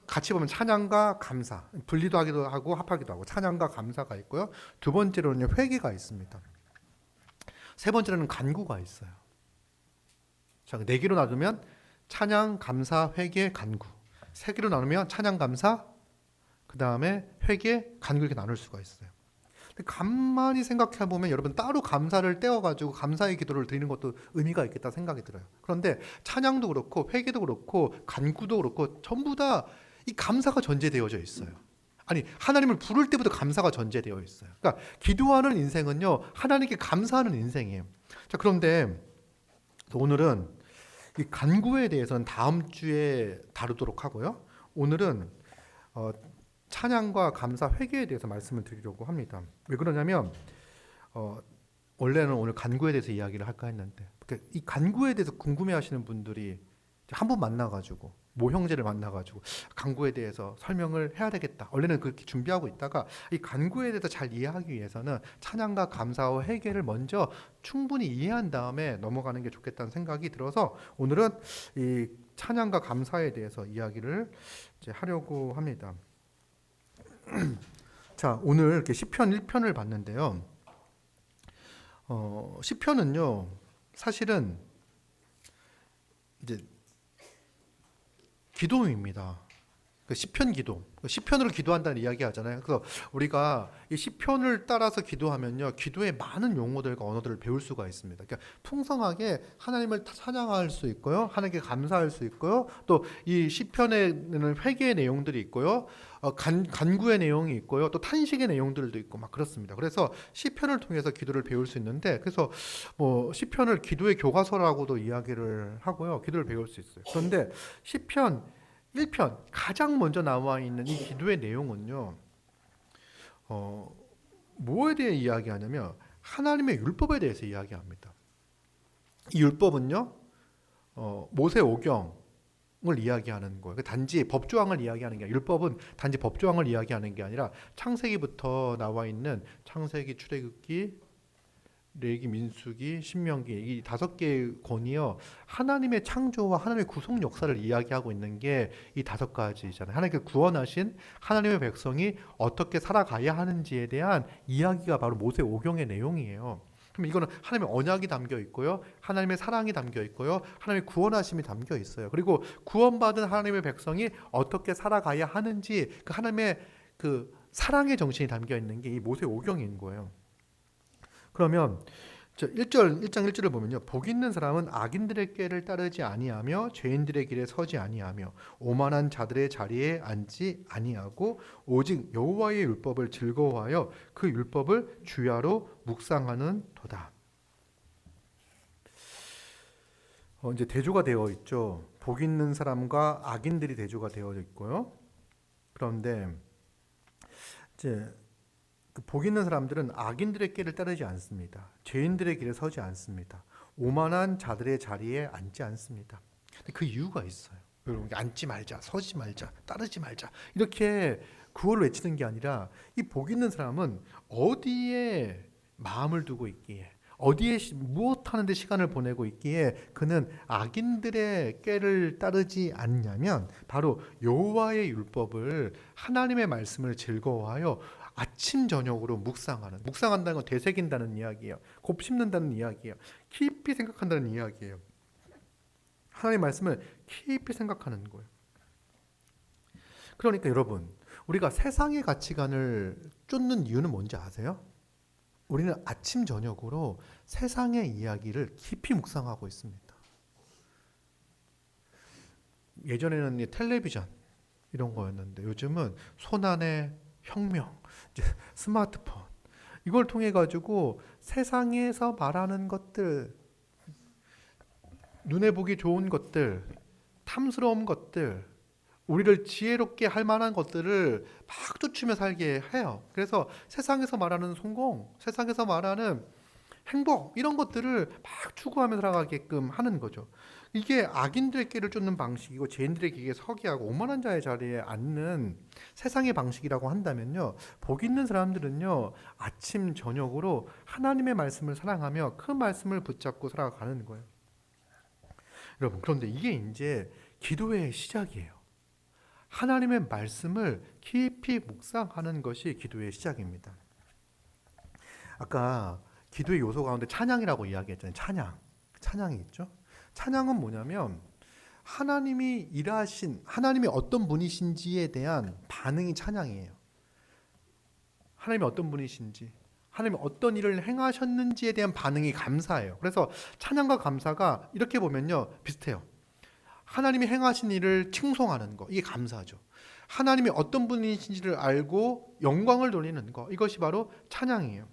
같이 보면 찬양과 감사, 분리도 하기도 하고 합하기도 하고, 찬양과 감사가 있고요. 두 번째로는 회개가 있습니다. 세 번째로는 간구가 있어요. 자, 4개로 나누면 찬양, 감사, 회개, 간구. 3개로 나누면 찬양, 감사, 그 다음에 회개, 간구 이렇게 나눌 수가 있어요. 근데 가만히 생각해 보면 여러분, 따로 감사를 떼어가지고 감사의 기도를 드리는 것도 의미가 있겠다 생각이 들어요. 그런데 찬양도 그렇고 회개도 그렇고 간구도 그렇고 전부 다 이 감사가 전제되어져 있어요. 아니, 하나님을 부를 때부터 감사가 전제되어 있어요. 그러니까 기도하는 인생은요, 하나님께 감사하는 인생이에요. 자, 그런데 오늘은 이 간구에 대해서는 다음 주에 다루도록 하고요. 오늘은 찬양과 감사 회개에 대해서 말씀을 드리려고 합니다. 왜 그러냐면 원래는 오늘 간구에 대해서 이야기를 할까 했는데 이 간구에 대해서 궁금해하시는 분들이 한 번 만나가지고 모형제를 만나가지고 간구에 대해서 설명을 해야 되겠다. 원래는 그렇게 준비하고 있다가 이 간구에 대해서 잘 이해하기 위해서는 찬양과 감사와 회개를 먼저 충분히 이해한 다음에 넘어가는 게 좋겠다는 생각이 들어서 오늘은 이 찬양과 감사에 대해서 이야기를 이제 하려고 합니다. 자, 오늘 이렇게 시편 1편을 봤는데요. 시편은요, 사실은 이제 기도입니다. 시편 기도, 시편으로 기도한다는 이야기 하잖아요. 그래서 우리가 이 시편을 따라서 기도하면요, 기도의 많은 용어들과 언어들을 배울 수가 있습니다. 그러니까 풍성하게 하나님을 찬양할 수 있고요, 하나님께 감사할 수 있고요, 또 이 시편에는 회개의 내용들이 있고요, 간구의 내용이 있고요, 또 탄식의 내용들도 있고 막 그렇습니다. 그래서 시편을 통해서 기도를 배울 수 있는데, 그래서 뭐 시편을 기도의 교과서라고도 이야기를 하고요, 기도를 배울 수 있어요. 그런데 시편 1편 가장 먼저 나와 있는 이 기도의 내용은요, 뭐에 대해 이야기하냐면 하나님의 율법에 대해서 이야기합니다. 이 율법은요, 모세 오경을 이야기하는 거예요. 단지 법조항을 이야기하는 게 아니라, 율법은 단지 법조항을 이야기하는 게 아니라 창세기부터 나와 있는 창세기, 출애굽기, 레위기, 민수기, 신명기 이 5개의 권이요, 하나님의 창조와 하나님의 구속 역사를 이야기하고 있는 게 이 5가지잖아요. 하나님께 구원하신 하나님의 백성이 어떻게 살아가야 하는지에 대한 이야기가 바로 모세 오경의 내용이에요. 그럼 이거는 하나님의 언약이 담겨 있고요, 하나님의 사랑이 담겨 있고요, 하나님의 구원하심이 담겨 있어요. 그리고 구원받은 하나님의 백성이 어떻게 살아가야 하는지 그 하나님의 그 사랑의 정신이 담겨 있는 게 이 모세 오경인 거예요. 그러면 1장 1절을 보면요, 복 있는 사람은 악인들의 꾀를 따르지 아니하며 죄인들의 길에 서지 아니하며 오만한 자들의 자리에 앉지 아니하고 오직 여호와의 율법을 즐거워하여 그 율법을 주야로 묵상하는 도다. 이제 대조가 되어 있죠. 복 있는 사람과 악인들이 대조가 되어 있고요. 그런데 이제 복 있는 사람들은 악인들의 길을 따르지 않습니다. 죄인들의 길에 서지 않습니다. 오만한 자들의 자리에 앉지 않습니다. 근데 그 이유가 있어요. 여러분, 앉지 말자, 서지 말자, 따르지 말자 이렇게 구호를 외치는 게 아니라, 이 복 있는 사람은 어디에 마음을 두고 있기에, 어디에 무엇 하는데 시간을 보내고 있기에 그는 악인들의 꾀를 따르지 않냐면 바로 여호와의 율법을, 하나님의 말씀을 즐거워하여 아침 저녁으로 묵상한다는 건 되새긴다는 이야기예요. 곱씹는다는 이야기예요. 깊이 생각한다는 이야기예요. 하나님의 말씀을 깊이 생각하는 거예요. 그러니까 여러분, 우리가 세상의 가치관을 쫓는 이유는 뭔지 아세요? 우리는 아침 저녁으로 세상의 이야기를 깊이 묵상하고 있습니다. 예전에는 텔레비전 이런 거였는데 요즘은 손안의 혁명, 스마트폰, 이걸 통해 가지고 세상에서 말하는 것들, 눈에 보기 좋은 것들, 탐스러운 것들, 우리를 지혜롭게 할 만한 것들을 막 쫓으며 살게 해요. 그래서 세상에서 말하는 성공, 세상에서 말하는 행복, 이런 것들을 막 추구하며 살아가게끔 하는 거죠. 이게 악인들의 길을 쫓는 방식이고 죄인들의 길에 서게 하고 오만한 자의 자리에 앉는 세상의 방식이라고 한다면요, 복 있는 사람들은요, 아침 저녁으로 하나님의 말씀을 사랑하며 그 말씀을 붙잡고 살아가는 거예요. 여러분, 그런데 이게 이제 기도의 시작이에요. 하나님의 말씀을 깊이 묵상하는 것이 기도의 시작입니다. 아까 기도의 요소 가운데 찬양이라고 이야기했잖아요. 찬양이 있죠. 찬양은 뭐냐면 하나님이 일하신, 하나님이 어떤 분이신지에 대한 반응이 찬양이에요. 하나님이 어떤 분이신지, 하나님이 어떤 일을 행하셨는지에 대한 반응이 감사예요. 그래서 찬양과 감사가 이렇게 보면요, 비슷해요. 하나님이 행하신 일을 칭송하는 거, 이게 감사죠. 하나님이 어떤 분이신지를 알고 영광을 돌리는 거, 이것이 바로 찬양이에요.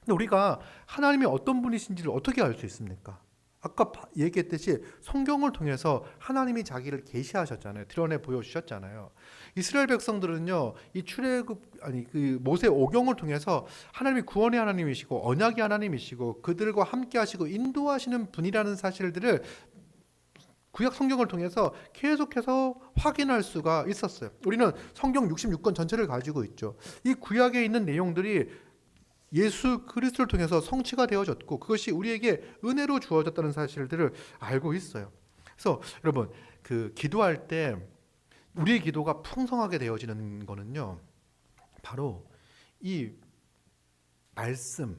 근데 우리가 하나님이 어떤 분이신지를 어떻게 알 수 있습니까? 아까 얘기했듯이 성경을 통해서 하나님이 자기를 계시하셨잖아요. 드러내 보여주셨잖아요. 이스라엘 백성들은요, 이 그 모세 오경을 통해서 하나님이 구원의 하나님이시고 언약의 하나님이시고 그들과 함께하시고 인도하시는 분이라는 사실들을 구약 성경을 통해서 계속해서 확인할 수가 있었어요. 우리는 성경 66권 전체를 가지고 있죠. 이 구약에 있는 내용들이 예수 그리스도를 통해서 성취가 되어졌고 그것이 우리에게 은혜로 주어졌다는 사실들을 알고 있어요. 그래서 여러분, 그 기도할 때 우리의 기도가 풍성하게 되어지는 거는요, 바로 이 말씀을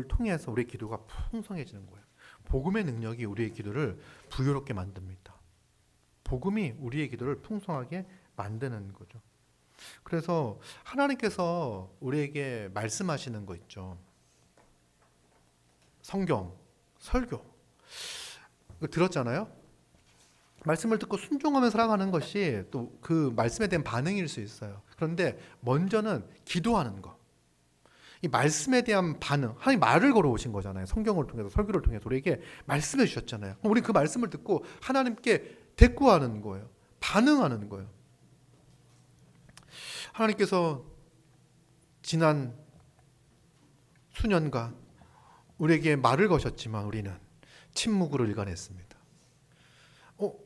통해서 우리의 기도가 풍성해지는 거예요. 복음의 능력이 우리의 기도를 부유롭게 만듭니다. 복음이 우리의 기도를 풍성하게 만드는 거죠. 그래서 하나님께서 우리에게 말씀하시는 거 있죠. 성경, 설교. 들었잖아요? 말씀을 듣고 순종하며 살아가는 것이 또 그 말씀에 대한 반응일 수 있어요. 그런데 먼저는 기도하는 거. 이 말씀에 대한 반응. 하나님 말을 걸어오신 거잖아요. 성경을 통해서, 설교를 통해서 우리에게 말씀해 주셨잖아요. 우리 그 말씀을 듣고 하나님께 대꾸하는 거예요. 반응하는 거예요. 하나님께서 지난 수년간 우리에게 말을 거셨지만 우리는 침묵으로 일관했습니다.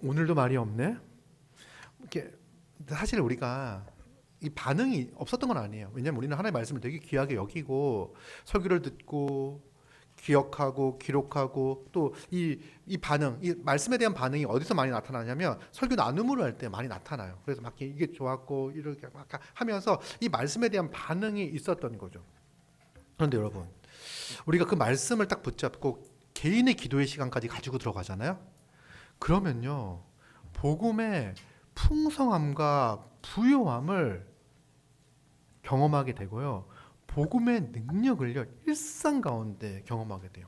오늘도 말이 없네? 이렇게 사실 우리가 이 반응이 없었던 건 아니에요. 왜냐하면 우리는 하나님의 말씀을 되게 귀하게 여기고 설교를 듣고 기억하고 기록하고 또 이 반응, 이 말씀에 대한 반응이 어디서 많이 나타나냐면 설교 나눔으로 할 때 많이 나타나요. 그래서 막 이게 좋았고 이렇게 막 하면서 이 말씀에 대한 반응이 있었던 거죠. 그런데 여러분, 우리가 그 말씀을 딱 붙잡고 개인의 기도의 시간까지 가지고 들어가잖아요. 그러면요, 복음의 풍성함과 부요함을 경험하게 되고요, 복음의 능력을요 일상 가운데 경험하게 돼요.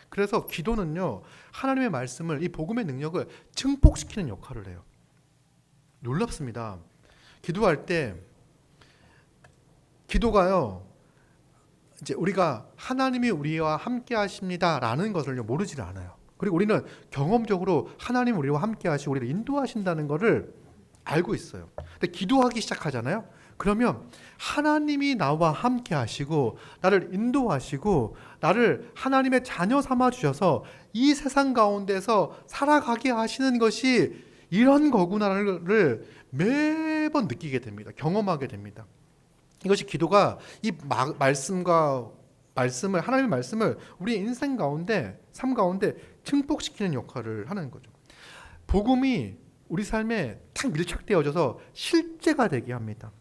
그래서 기도는요, 하나님의 말씀을, 이 복음의 능력을 증폭시키는 역할을 해요. 놀랍습니다. 기도할 때 기도가요, 이제 우리가 하나님이 우리와 함께 하십니다라는 것을 모르지를 않아요. 그리고 우리는 경험적으로 하나님 우리와 함께 하시고 우리를 인도하신다는 것을 알고 있어요. 근데 기도하기 시작하잖아요. 그러면 하나님이 나와 함께 하시고 나를 인도하시고 나를 하나님의 자녀 삼아 주셔서 이 세상 가운데서 살아가게 하시는 것이 이런 거구나를 매번 느끼게 됩니다. 경험하게 됩니다. 이것이 기도가 이 말씀을, 하나님의 말씀을 우리 인생 가운데, 삶 가운데 증폭시키는 역할을 하는 거죠. 복음이 우리 삶에 딱 밀착되어져서 실제가 되게 합니다.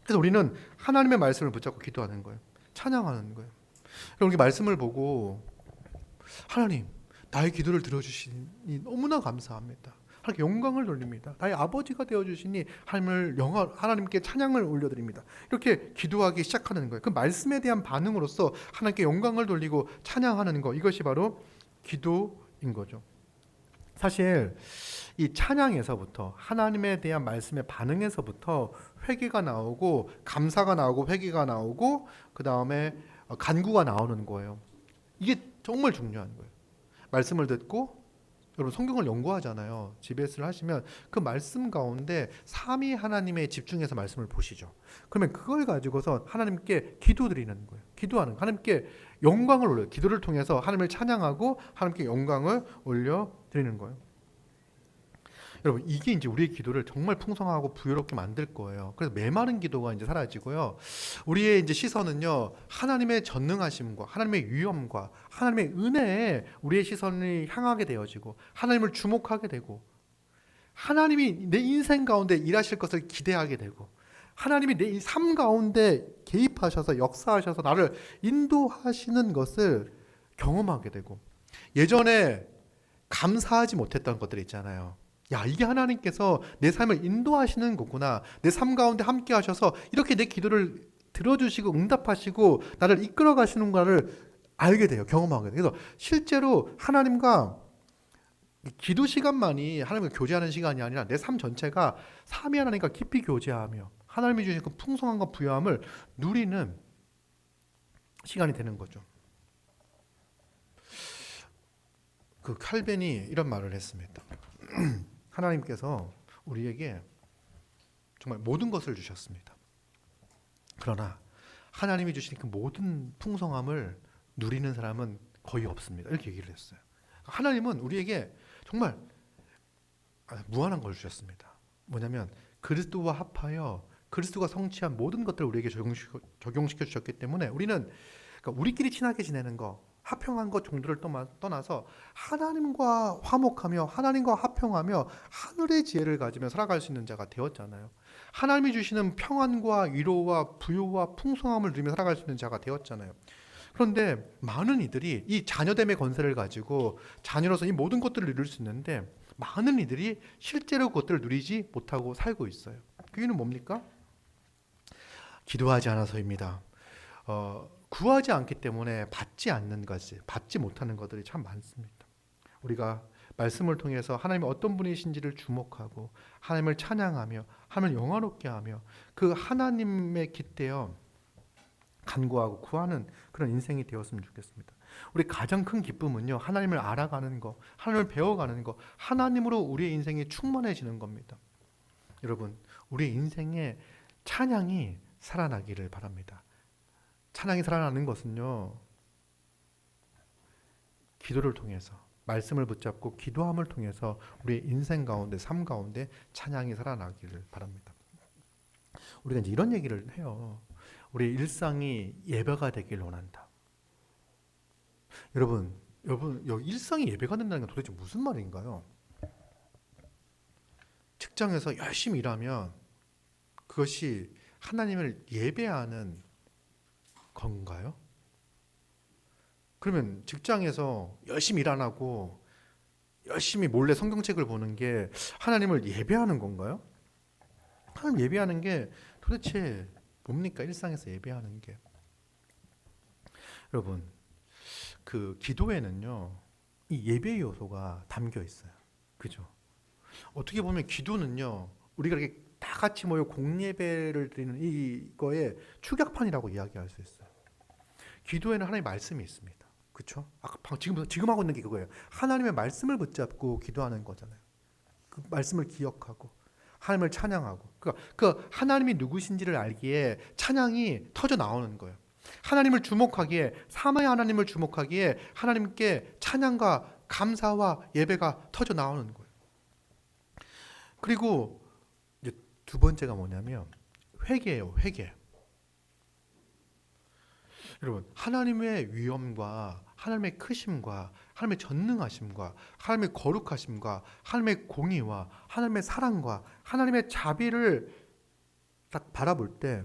그래서 우리는 하나님의 말씀을 붙잡고 기도하는 거예요. 찬양하는 거예요. 여러분, 말씀을 보고 하나님, 나의 기도를 들어주시니 너무나 감사합니다. 하나님께 영광을 돌립니다. 나의 아버지가 되어주시니 하나님께 찬양을 올려드립니다. 이렇게 기도하기 시작하는 거예요. 그 말씀에 대한 반응으로서 하나님께 영광을 돌리고 찬양하는 거, 이것이 바로 기도인 거죠. 사실 이 찬양에서부터, 하나님에 대한 말씀의 반응에서부터 회개가 나오고 감사가 나오고 회개가 나오고 그 다음에 간구가 나오는 거예요. 이게 정말 중요한 거예요. 말씀을 듣고, 여러분 성경을 연구하잖아요. GBS를 하시면 그 말씀 가운데 삼위 하나님에 집중해서 말씀을 보시죠. 그러면 그걸 가지고서 하나님께 기도드리는 거예요. 기도하는 거예요. 하나님께 영광을 올려요. 기도를 통해서 하나님을 찬양하고 하나님께 영광을 올려드리는 거예요. 여러분, 이게 이제 우리의 기도를 정말 풍성하고 부유롭게 만들 거예요. 그래서 메마른 기도가 이제 사라지고요. 우리의 이제 시선은요, 하나님의 전능하심과 하나님의 위엄과 하나님의 은혜에 우리의 시선이 향하게 되어지고 하나님을 주목하게 되고 하나님이 내 인생 가운데 일하실 것을 기대하게 되고 하나님이 내 삶 가운데 개입하셔서 역사하셔서 나를 인도하시는 것을 경험하게 되고, 예전에 감사하지 못했던 것들 있잖아요. 야, 이게 하나님께서 내 삶을 인도하시는 거구나. 내 삶 가운데 함께 하셔서 이렇게 내 기도를 들어주시고 응답하시고 나를 이끌어 가시는가를 알게 돼요. 경험하게 돼요. 그래서 실제로 하나님과 기도 시간만이 하나님과 교제하는 시간이 아니라 내 삶 전체가 삼위 하나님과 깊이 교제하며 하나님이 주신 그 풍성함과 부요함을 누리는 시간이 되는 거죠. 그 칼빈이 이런 말을 했습니다. 하나님께서 우리에게 정말 모든 것을 주셨습니다. 그러나 하나님이 주신 그 모든 풍성함을 누리는 사람은 거의 없습니다. 이렇게 얘기를 했어요. 하나님은 우리에게 정말 무한한 걸 주셨습니다. 뭐냐면 그리스도와 합하여 그리스도가 성취한 모든 것들을 우리에게 적용시켜 주셨기 때문에 우리는 그러니까 우리끼리 친하게 지내는 거, 화평한 것 정도를 떠나서 하나님과 화목하며 하나님과 화평하며 하늘의 지혜를 가지며 살아갈 수 있는 자가 되었잖아요. 하나님이 주시는 평안과 위로와 부요와 풍성함을 누리며 살아갈 수 있는 자가 되었잖아요. 그런데 많은 이들이 이 자녀됨의 권세를 가지고 자녀로서 이 모든 것들을 누릴 수 있는데 많은 이들이 실제로 그것들을 누리지 못하고 살고 있어요. 그 이유는 뭡니까? 기도하지 않아서입니다. 구하지 않기 때문에 받지 않는 것이, 받지 못하는 것들이 참 많습니다. 우리가 말씀을 통해서 하나님이 어떤 분이신지를 주목하고 하나님을 찬양하며 하나님을 영화롭게 하며 그 하나님의 깃대어 간구하고 구하는 그런 인생이 되었으면 좋겠습니다. 우리 가장 큰 기쁨은요, 하나님을 알아가는 거, 하나님을 배워가는 거, 하나님으로 우리의 인생이 충만해지는 겁니다. 여러분, 우리의 인생에 찬양이 살아나기를 바랍니다. 찬양이 살아나는 것은요, 기도를 통해서 말씀을 붙잡고 기도함을 통해서 우리의 인생 가운데, 삶 가운데 찬양이 살아나기를 바랍니다. 우리가 이제 이런 얘기를 해요. 우리 일상이 예배가 되길 원한다. 여러분, 여기 일상이 예배가 된다는 건 도대체 무슨 말인가요? 직장에서 열심히 일하면 그것이 하나님을 예배하는 건가요? 그러면 직장에서 열심히 일 안 하고 열심히 몰래 성경책을 보는 게 하나님을 예배하는 건가요? 하나님 예배하는 게 도대체 뭡니까? 일상에서 예배하는 게. 여러분, 그 기도에는요, 이 예배의 요소가 담겨 있어요. 그죠? 어떻게 보면 기도는요, 우리가 이렇게 다 같이 모여 공예배를 드리는 이거의 축약판이라고 이야기할 수 있어요. 기도에는 하나님의 말씀이 있습니다. 그렇죠? 아까 지금 하고 있는 게 그거예요. 하나님의 말씀을 붙잡고 기도하는 거잖아요. 그 말씀을 기억하고 하나님을 찬양하고, 그 하나님이 누구신지를 알기에 찬양이 터져 나오는 거예요. 하나님을 주목하기에, 삼위의 하나님을 주목하기에 하나님께 찬양과 감사와 예배가 터져 나오는 거예요. 그리고 이제 두 번째가 뭐냐면 회개예요. 회개. 여러분, 하나님의 위엄과 하나님의 크심과 하나님의 전능하심과 하나님의 거룩하심과 하나님의 공의와 하나님의 사랑과 하나님의 자비를 딱 바라볼 때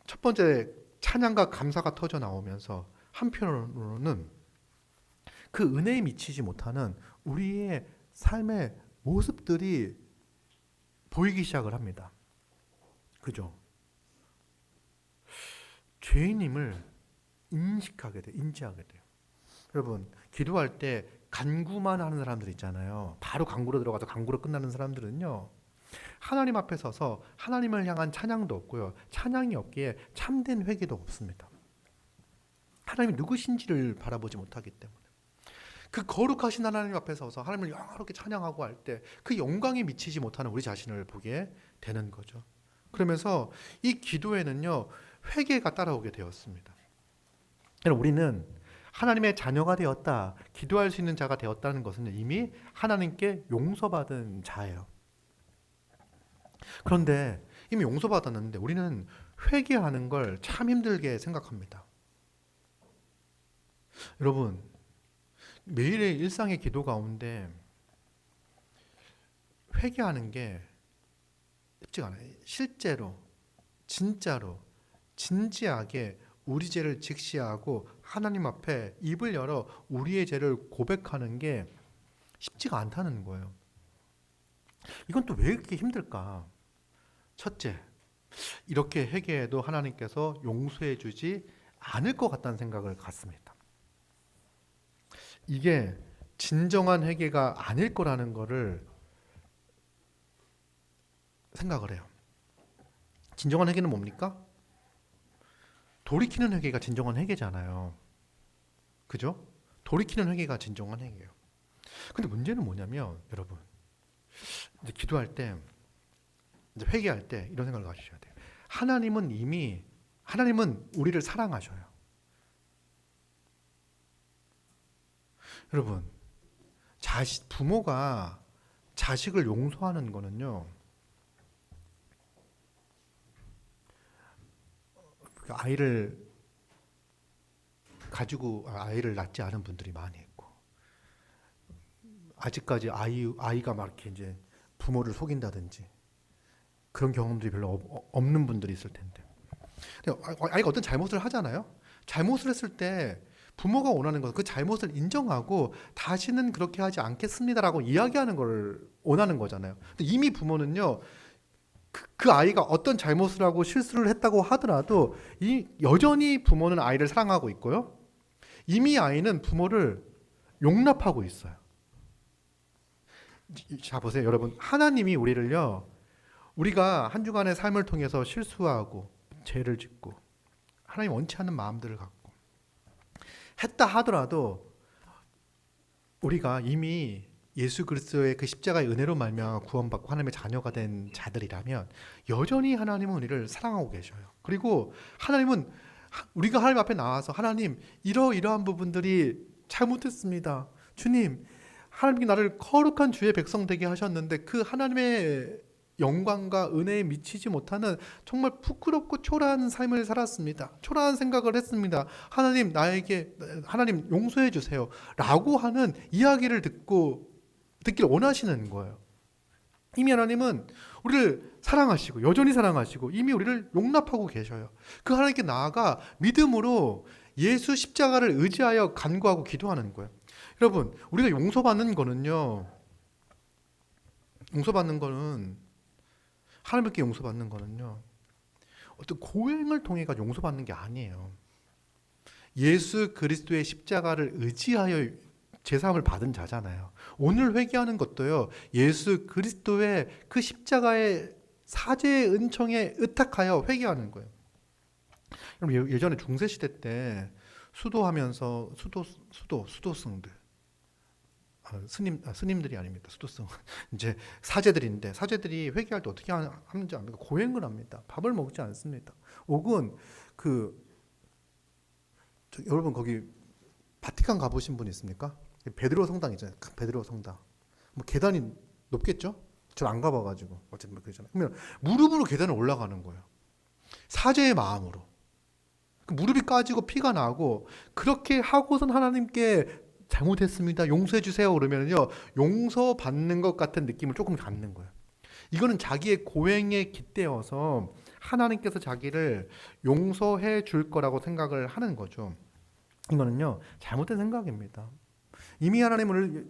첫 번째 찬양과 감사가 터져 나오면서 한편으로는 그 은혜에 미치지 못하는 우리의 삶의 모습들이 보이기 시작을 합니다. 그죠? 죄인임을 인지하게 돼요. 여러분, 기도할 때 간구만 하는 사람들 있잖아요. 바로 간구로 들어가서 간구로 끝나는 사람들은요, 하나님 앞에 서서 하나님을 향한 찬양도 없고요, 찬양이 없기에 참된 회개도 없습니다. 하나님이 누구신지를 바라보지 못하기 때문에. 그 거룩하신 하나님 앞에 서서 하나님을 영화롭게 찬양하고 할 때 그 영광에 미치지 못하는 우리 자신을 보게 되는 거죠. 그러면서 이 기도에는요, 회개가 따라오게 되었습니다. 우리는 하나님의 자녀가 되었다, 기도할 수 있는 자가 되었다는 것은 이미 하나님께 용서받은 자예요. 그런데 이미 용서받았는데 우리는 회개하는 걸 참 힘들게 생각합니다. 여러분, 매일의 일상의 기도 가운데 회개하는 게 쉽지가 않아요. 실제로, 진짜로, 진지하게 우리 죄를 직시하고 하나님 앞에 입을 열어 우리의 죄를 고백하는 게 쉽지가 않다는 거예요. 이건 또 왜 이렇게 힘들까? 첫째, 이렇게 회개해도 하나님께서 용서해 주지 않을 것 같다는 생각을 갖습니다. 이게 진정한 회개가 아닐 거라는 거를 생각을 해요. 진정한 회개는 뭡니까? 돌이키는 회개가 진정한 회개잖아요. 그죠? 돌이키는 회개가 진정한 회개예요. 근데 문제는 뭐냐면 여러분, 이제 기도할 때, 이제 회개할 때 이런 생각을 가지셔야 돼요. 하나님은 우리를 사랑하셔요. 여러분, 부모가 자식을 용서하는 거는요, 아이를 낳지 않은 분들이 많이 있고, 아직까지 아이가 막 이렇게 이제 부모를 속인다든지 그런 경험들이 별로 없는 분들이 있을 텐데, 근데 아이가 어떤 잘못을 하잖아요. 잘못을 했을 때 부모가 원하는 것은 그 잘못을 인정하고 다시는 그렇게 하지 않겠습니다라고 이야기하는 걸 원하는 거잖아요. 근데 이미 부모는요, 그 아이가 어떤 잘못을 하고 실수를 했다고 하더라도 여전히 부모는 아이를 사랑하고 있고요, 이미 아이는 부모를 용납하고 있어요. 자, 보세요 여러분, 하나님이 우리가 한 주간의 삶을 통해서 실수하고 죄를 짓고 하나님 원치 않는 마음들을 갖고 했다 하더라도, 우리가 이미 예수 그리스도의 그 십자가의 은혜로 말미암아 구원받고 하나님의 자녀가 된 자들이라면 여전히 하나님은 우리를 사랑하고 계셔요. 그리고 하나님은 우리가 하나님 앞에 나와서, 하나님 이러이러한 부분들이 잘못했습니다, 주님, 하나님이 나를 거룩한 주의 백성 되게 하셨는데 그 하나님의 영광과 은혜에 미치지 못하는 정말 부끄럽고 초라한 삶을 살았습니다, 초라한 생각을 했습니다, 하나님 용서해 주세요 라고 하는 이야기를 듣길 원하시는 거예요. 이미 하나님은 우리를 사랑하시고 여전히 사랑하시고 이미 우리를 용납하고 계셔요. 그 하나님께 나아가 믿음으로 예수 십자가를 의지하여 간구하고 기도하는 거예요. 여러분, 우리가 용서받는 거는 하나님께 용서받는 거는요, 어떤 고행을 통해가 용서받는 게 아니에요. 예수 그리스도의 십자가를 의지하여 제사함을 받은 자잖아요. 오늘 회개하는 것도요, 예수 그리스도의 그 십자가의 사죄의 은총에 의탁하여 회개하는 거예요. 여러분, 예전에 중세 시대 때 수도하면서 수도승들, 스님들이 아닙니다. 수도승 이제 사제들이 회개할 때 어떻게 하는지 압니까? 고행을 합니다. 밥을 먹지 않습니다. 혹은 여러분 거기 바티칸 가보신 분 있습니까? 베드로 성당 있잖아요. 베드로 성당. 뭐 계단이 높겠죠? 전 안 가봐가지고 어쨌든 그러잖아요. 그러면 무릎으로 계단을 올라가는 거예요. 사죄의 마음으로. 무릎이 까지고 피가 나고 그렇게 하고선 하나님께 잘못했습니다, 용서해 주세요 그러면요, 용서받는 것 같은 느낌을 조금 갖는 거예요. 이거는 자기의 고행에 깃대어서 하나님께서 자기를 용서해 줄 거라고 생각을 하는 거죠. 이거는요, 잘못된 생각입니다. 이미 하나님을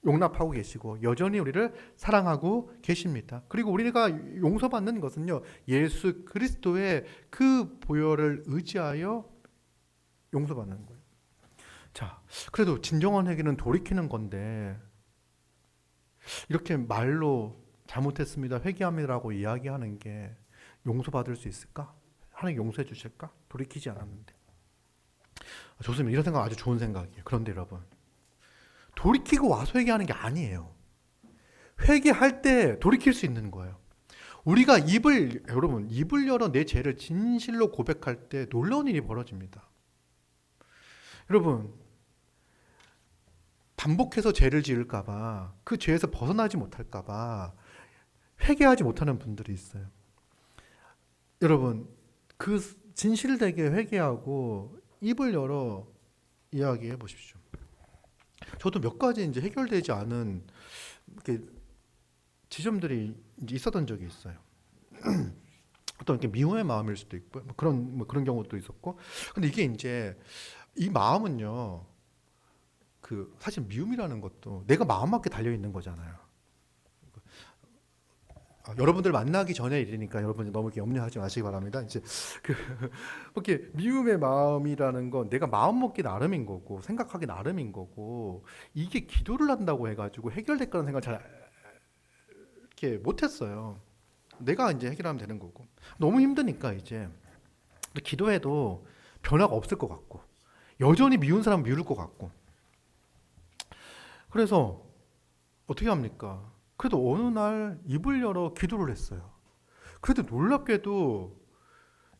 용납하고 계시고 여전히 우리를 사랑하고 계십니다. 그리고 우리가 용서받는 것은요, 예수 그리스도의 그 보혈을 의지하여 용서받는 거예요. 자, 그래도 진정한 회개는 돌이키는 건데, 이렇게 말로 잘못했습니다, 회개합니다라고 이야기하는 게 용서받을 수 있을까? 하나님 용서해 주실까? 돌이키지 않았는데. 좋습니다. 이런 생각 아주 좋은 생각이에요. 그런데 여러분, 돌이키고 와서 회개하는 게 아니에요. 회개할 때 돌이킬 수 있는 거예요. 우리가 입을 열어 내 죄를 진실로 고백할 때 놀라운 일이 벌어집니다. 여러분, 반복해서 죄를 지을까봐, 그 죄에서 벗어나지 못할까봐 회개하지 못하는 분들이 있어요. 여러분, 그 진실되게 회개하고 입을 열어 이야기해 보십시오. 저도 몇 가지 이제 해결되지 않은 이렇게 지점들이 이제 있었던 적이 있어요. 어떤 이렇게 미움의 마음일 수도 있고, 그런 경우도 있었고, 근데 이게 이제 이 마음은요, 사실 미움이라는 것도 내가 마음 맞게 달려 있는 거잖아요. 여러분들 만나기 전에 일이니까 여러분 너무 이렇게 염려하지 마시기 바랍니다. 이제 이렇게 미움의 마음이라는 건 내가 마음 먹기 나름인 거고 생각하기 나름인 거고, 이게 기도를 한다고 해가지고 해결될 거라는 생각 잘 이렇게 못했어요. 내가 이제 해결하면 되는 거고, 너무 힘드니까 이제 기도해도 변화가 없을 것 같고, 여전히 미운 사람은 미울 것 같고, 그래서 어떻게 합니까? 그래도 어느 날 입을 열어 기도를 했어요. 그래도 놀랍게도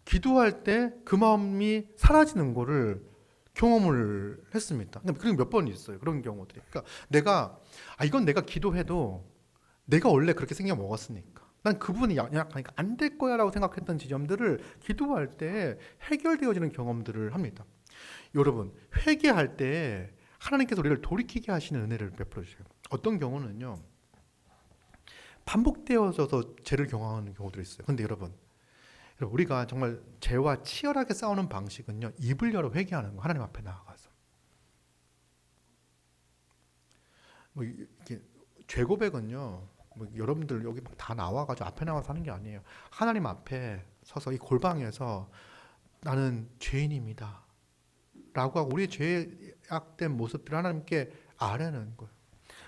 기도할 때 그 마음이 사라지는 거를 경험을 했습니다. 그리고 몇 번 있어요. 그런 경우들이. 그러니까 이건 내가 기도해도 내가 원래 그렇게 생겨 먹었으니까. 난 그분이 약하니까 안 될 거야라고 생각했던 지점들을 기도할 때 해결되어지는 경험들을 합니다. 여러분, 회개할 때 하나님께서 우리를 돌이키게 하시는 은혜를 베풀어 주세요. 어떤 경우는요, 반복되어져서 죄를 경험하는 경우도 있어요. 근데 여러분, 우리가 정말 죄와 치열하게 싸우는 방식은요, 입을 열어 회개하는 거, 하나님 앞에 나아가서. 뭐 이렇게 죄 고백은요, 뭐 여러분들 여기 막 다 나와가지고 앞에 나와서 하는 게 아니에요. 하나님 앞에 서서 이 골방에서 나는 죄인입니다 라고 하고 우리의 죄악된 모습들을 하나님께 아뢰는 거예요.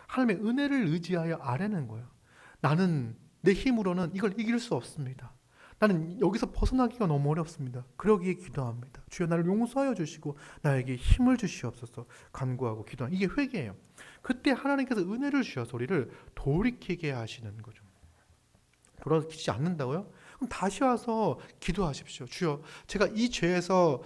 하나님의 은혜를 의지하여 아뢰는 거예요. 나는 내 힘으로는 이걸 이길 수 없습니다. 나는 여기서 벗어나기가 너무 어렵습니다. 그러기에 기도합니다. 주여 나를 용서하여 주시고 나에게 힘을 주시옵소서 간구하고 기도하는 이게 회개예요. 그때 하나님께서 은혜를 주셔서 우리를 돌이키게 하시는 거죠. 돌아키지 않는다고요? 그럼 다시 와서 기도하십시오. 주여 제가 이 죄에서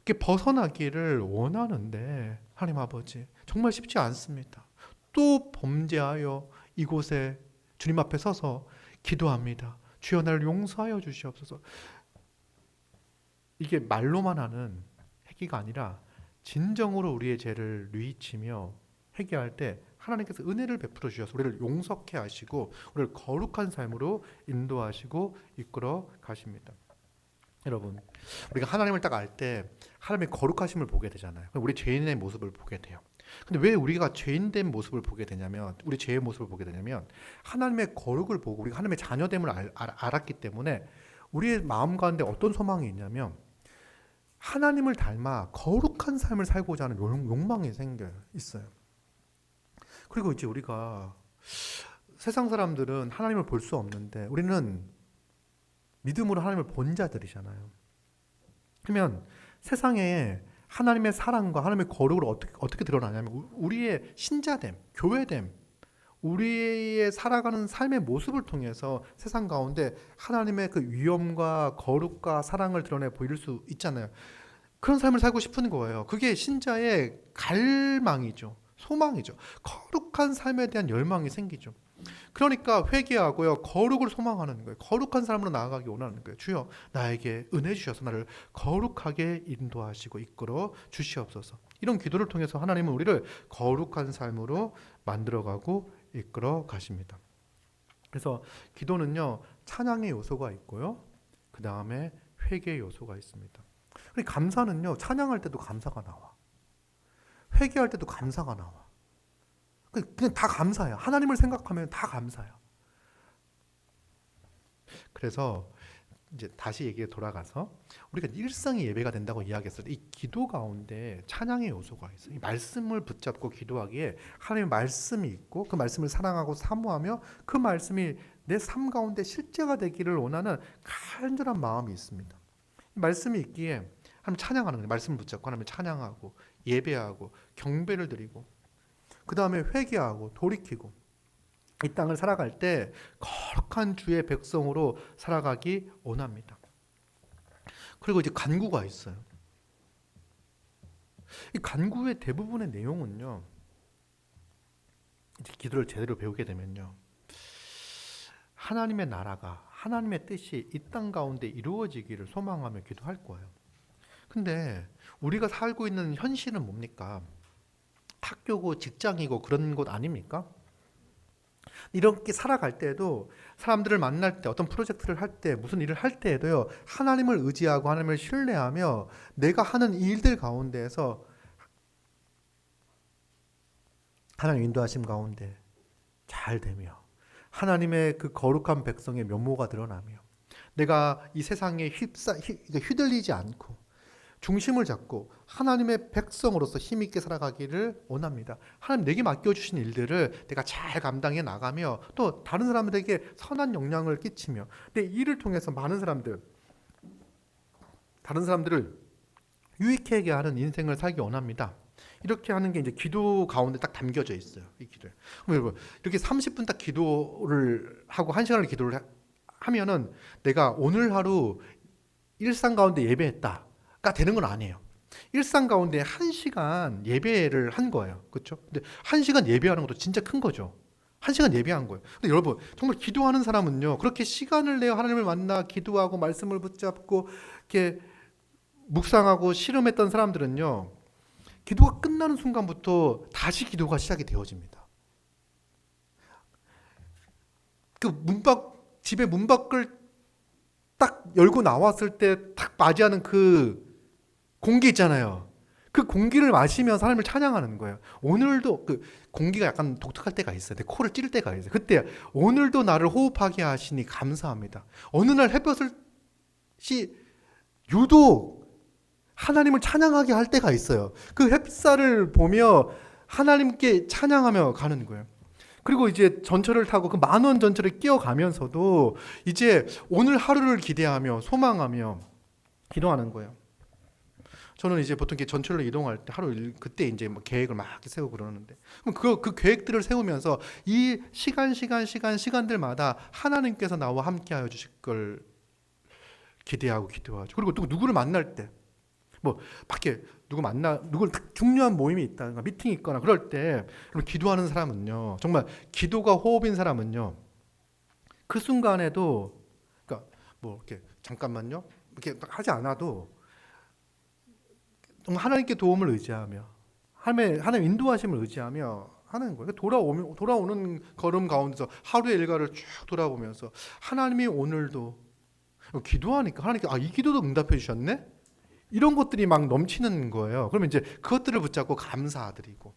이렇게 벗어나기를 원하는데 하나님 아버지 정말 쉽지 않습니다. 또 범죄하여 이곳에 주님 앞에 서서 기도합니다. 주여 나를 용서하여 주시옵소서. 이게 말로만 하는 회개가 아니라 진정으로 우리의 죄를 뉘우치며 회개할 때 하나님께서 은혜를 베풀어 주셔서 우리를 용서케 하시고 우리를 거룩한 삶으로 인도하시고 이끌어 가십니다. 여러분, 우리가 하나님을 딱 알 때 하나님의 거룩하심을 보게 되잖아요. 우리 죄인의 모습을 보게 돼요. 근데 왜 우리가 죄인된 모습을 보게 되냐면, 우리 죄의 모습을 보게 되냐면 하나님의 거룩을 보고 우리가 하나님의 자녀됨을 알았기 때문에 우리의 마음 가운데 어떤 소망이 있냐면 하나님을 닮아 거룩한 삶을 살고자 하는 욕망이 있어요. 그리고 이제 우리가 세상 사람들은 하나님을 볼 수 없는데 우리는 믿음으로 하나님을 본 자들이잖아요. 그러면 세상에 하나님의 사랑과 하나님의 거룩을 어떻게 드러나냐면 우리의 신자됨, 교회됨, 우리의 살아가는 삶의 모습을 통해서 세상 가운데 하나님의 그 위엄과 거룩과 사랑을 드러내 보일 수 있잖아요. 그런 삶을 살고 싶은 거예요. 그게 신자의 갈망이죠. 소망이죠. 거룩한 삶에 대한 열망이 생기죠. 그러니까 회개하고요, 거룩을 소망하는 거예요. 거룩한 삶으로 나아가기 원하는 거예요. 주여 나에게 은혜 주셔서 나를 거룩하게 인도하시고 이끌어 주시옵소서. 이런 기도를 통해서 하나님은 우리를 거룩한 삶으로 만들어가고 이끌어 가십니다. 그래서 기도는요, 찬양의 요소가 있고요, 그 다음에 회개의 요소가 있습니다. 그리고 감사는요, 찬양할 때도 감사가 나와, 회개할 때도 감사가 나와. 그냥 다 감사해요. 하나님을 생각하면 다 감사해요. 그래서 이제 다시 얘기에 돌아가서 우리가 일상의 예배가 된다고 이야기했을 때 이 기도 가운데 찬양의 요소가 있어요. 이 말씀을 붙잡고 기도하기에 하나님의 말씀이 있고 그 말씀을 사랑하고 사모하며 그 말씀이 내 삶 가운데 실제가 되기를 원하는 간절한 마음이 있습니다. 말씀이 있기에 하나님 찬양하는 거예요. 말씀을 붙잡고 하나님을 찬양하고 예배하고 경배를 드리고 그 다음에 회개하고 돌이키고 이 땅을 살아갈 때 거룩한 주의 백성으로 살아가기 원합니다. 그리고 이제 간구가 있어요. 이 간구의 대부분의 내용은요, 이제 기도를 제대로 배우게 되면요, 하나님의 나라가, 하나님의 뜻이 이 땅 가운데 이루어지기를 소망하며 기도할 거예요. 근데 우리가 살고 있는 현실은 뭡니까? 학교고 직장이고 그런 곳 아닙니까? 이렇게 살아갈 때에도 사람들을 만날 때 어떤 프로젝트를 할 때 무슨 일을 할 때에도요, 하나님을 의지하고 하나님을 신뢰하며 내가 하는 일들 가운데에서 하나님 인도하심 가운데 잘 되며 하나님의 그 거룩한 백성의 면모가 드러나며 내가 이 세상에 휘둘리지 않고 중심을 잡고 하나님의 백성으로서 힘있게 살아가기를 원합니다. 하나님 내게 맡겨주신 일들을 내가 잘 감당해 나가며 또 다른 사람들에게 선한 영향을 끼치며 내 일을 통해서 많은 다른 사람들을 유익하게 하는 인생을 살기 원합니다. 이렇게 하는 게 이제 기도 가운데 딱 담겨져 있어요. 이 기도에. 그럼 여러분 이렇게 30분 딱 기도를 하고 1시간을 기도를 하면은 내가 오늘 하루 일상 가운데 예배했다가 되는 건 아니에요. 일상 가운데 1시간 예배를 한 거예요. 그렇죠? 근데 1시간 예배하는 것도 진짜 큰 거죠. 1시간 예배한 거예요. 근데 여러분 정말 기도하는 사람은요 그렇게 시간을 내어 하나님을 만나 기도하고 말씀을 붙잡고 이렇게 묵상하고 씨름했던 사람들은요 기도가 끝나는 순간부터 다시 기도가 시작이 되어집니다. 그 집에 문 밖을 딱 열고 나왔을 때 딱 맞이하는 그 공기 있잖아요. 그 공기를 마시면서 하나님을 찬양하는 거예요. 오늘도 그 공기가 약간 독특할 때가 있어요. 내 코를 찌를 때가 있어요. 그때 오늘도 나를 호흡하게 하시니 감사합니다. 어느 날 햇볕이 유독 하나님을 찬양하게 할 때가 있어요. 그 햇살을 보며 하나님께 찬양하며 가는 거예요. 그리고 이제 전철을 타고 그 10,000원 전철을 끼어가면서도 이제 오늘 하루를 기대하며 소망하며 기도하는 거예요. 저는 이제 보통 이렇게 전철로 이동할 때 그때 이제 뭐 계획을 막 세우고 그러는데 그럼 그 계획들을 세우면서 이 시간들마다 하나님께서 나와 함께하여 주실 걸 기대하고 기도하죠. 그리고 또 누구를 만날 때 뭐 밖에 누구 중요한 모임이 있다든가 미팅이 있거나 그럴 때 기도하는 사람은요 정말 기도가 호흡인 사람은요 그 순간에도 그러니까 뭐 이렇게 잠깐만요 이렇게 하지 않아도 정말 하나님께 도움을 의지하며 하나님 인도하심을 의지하며 하는 거예요. 돌아오는 걸음 가운데서 하루의 일과를 쭉 돌아보면서 하나님이 오늘도 기도하니까 하나님께 이 기도도 응답해 주셨네? 이런 것들이 막 넘치는 거예요. 그러면 이제 그것들을 붙잡고 감사드리고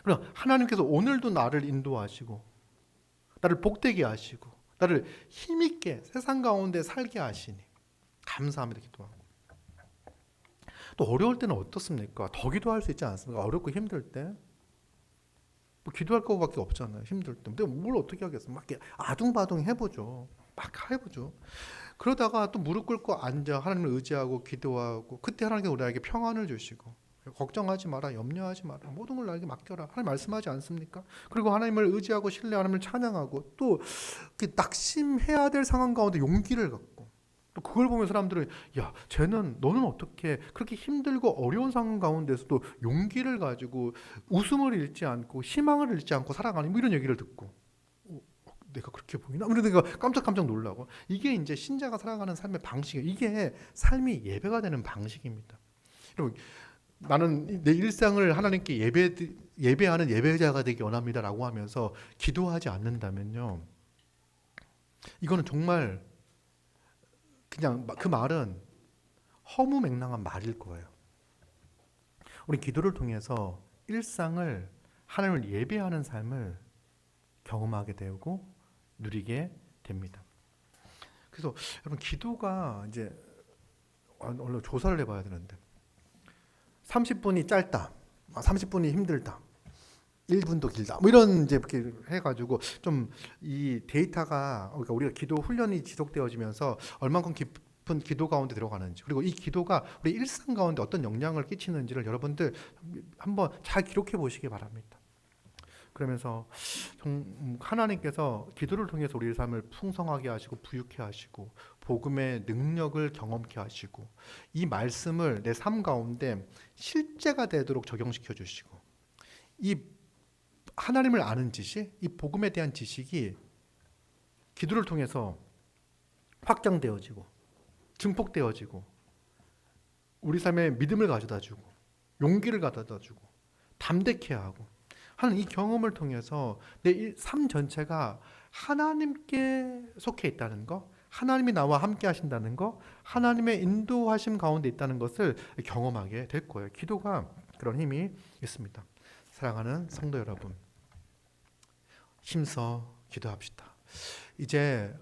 그럼 하나님께서 오늘도 나를 인도하시고 나를 복되게 하시고 나를 힘있게 세상 가운데 살게 하시니 감사합니다 기도하고 또 어려울 때는 어떻습니까? 더 기도할 수 있지 않습니까? 어렵고 힘들 때 뭐 기도할 거밖에 없잖아요. 힘들 때. 근데 뭘 어떻게 하겠어요? 막 이렇게 아둥바둥 해보죠. 막 해보죠. 그러다가 또 무릎 꿇고 앉아 하나님을 의지하고 기도하고 그때 하나님께 우리에게 평안을 주시고 걱정하지 마라 염려하지 마라 모든 걸 나에게 맡겨라 하나님 말씀하지 않습니까? 그리고 하나님을 의지하고 신뢰 하나님을 찬양하고 또 낙심해야 될 상황 가운데 용기를 갖고 또 그걸 보면 사람들은 너는 어떻게 그렇게 힘들고 어려운 상황 가운데서도 용기를 가지고 웃음을 잃지 않고 희망을 잃지 않고 살아가니 뭐 이런 얘기를 듣고 내가 그렇게 보이나? 그래서 내가 깜짝 놀라고 이게 이제 신자가 살아가는 삶의 방식이에요. 이게 삶이 예배가 되는 방식입니다. 여러분 나는 내 일상을 하나님께 예배하는 예배자가 되기 원합니다라고 하면서 기도하지 않는다면요 이거는 정말 그냥 그 말은 허무맹랑한 말일 거예요. 우리 기도를 통해서 일상을 하나님을 예배하는 삶을 경험하게 되고 누리게 됩니다. 그래서 여러분 기도가 이제 얼른 조사를 해봐야 되는데 30분이 짧다, 30분이 힘들다, 1분도 길다, 뭐 이런 이제 이렇게 해가지고 좀 이 데이터가 그러니까 우리가 기도 훈련이 지속되어지면서 얼만큼 깊은 기도 가운데 들어가는지 그리고 이 기도가 우리 일상 가운데 어떤 영향을 끼치는지를 여러분들 한번 잘 기록해 보시기 바랍니다. 그러면서 하나님께서 기도를 통해서 우리의 삶을 풍성하게 하시고 부유케 하시고 복음의 능력을 경험케 하시고 이 말씀을 내 삶 가운데 실제가 되도록 적용시켜 주시고 이 하나님을 아는 지식, 이 복음에 대한 지식이 기도를 통해서 확장되어지고 증폭되어지고 우리 삶에 믿음을 가져다주고 용기를 가져다주고 담대케 하고 하는 이 경험을 통해서 내 삶 전체가 하나님께 속해 있다는 거, 하나님이 나와 함께 하신다는 거, 하나님의 인도하심 가운데 있다는 것을 경험하게 될 거예요. 기도가 그런 힘이 있습니다. 사랑하는 성도 여러분, 힘써 기도합시다. 이제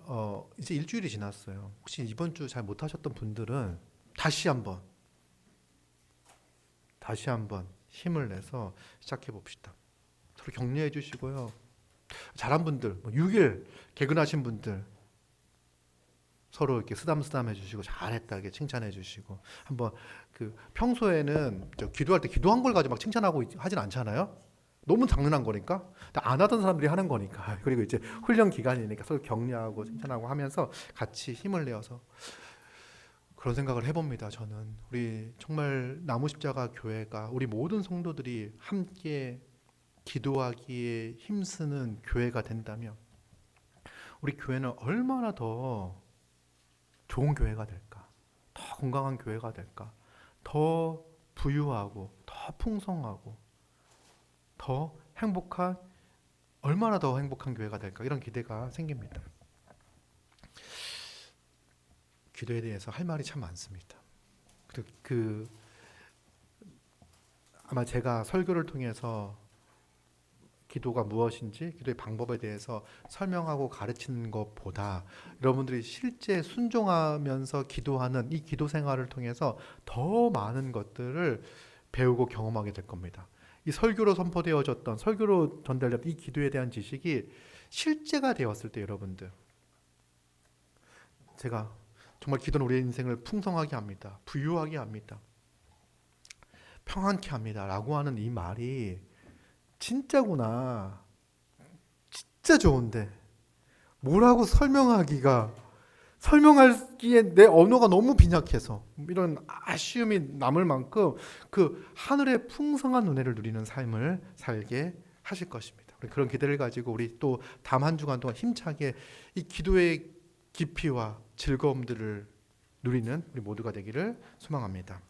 일주일이 지났어요. 혹시 이번 주 잘 못하셨던 분들은 다시 한번 힘을 내서 시작해 봅시다. 서로 격려해 주시고요. 잘한 분들, 6일 개근하신 분들 서로 이렇게 쓰담쓰담해 주시고 잘했다 이렇게 칭찬해 주시고 한번 그 평소에는 저 기도할 때 기도한 걸 가지고 막 칭찬하고 하진 않잖아요. 너무 당연한 거니까. 근데 안 하던 사람들이 하는 거니까. 그리고 이제 훈련 기간이니까 서로 격려하고 칭찬하고 하면서 같이 힘을 내어서 그런 생각을 해봅니다. 저는 우리 정말 나무십자가 교회가 우리 모든 성도들이 함께 기도하기에 힘쓰는 교회가 된다면 우리 교회는 얼마나 더 좋은 교회가 될까? 더 건강한 교회가 될까? 더 부유하고 더 풍성하고 더 행복한 얼마나 더 행복한 교회가 될까? 이런 기대가 생깁니다. 기도에 대해서 할 말이 참 많습니다. 그 아마 제가 설교를 통해서 기도가 무엇인지 기도의 방법에 대해서 설명하고 가르치는 것보다 여러분들이 실제 순종하면서 기도하는 이 기도 생활을 통해서 더 많은 것들을 배우고 경험하게 될 겁니다. 이 설교로 선포되어졌던 설교로 전달됐던 이 기도에 대한 지식이 실제가 되었을 때 여러분들 제가 정말 기도는 우리의 인생을 풍성하게 합니다. 부유하게 합니다. 평안케 합니다. 라고 하는 이 말이 진짜구나. 진짜 좋은데 뭐라고 설명하기에 내 언어가 너무 빈약해서 이런 아쉬움이 남을 만큼 그 하늘의 풍성한 은혜를 누리는 삶을 살게 하실 것입니다. 그런 기대를 가지고 우리 또 다음 한 주간 동안 힘차게 이 기도의 깊이와 즐거움들을 누리는 우리 모두가 되기를 소망합니다.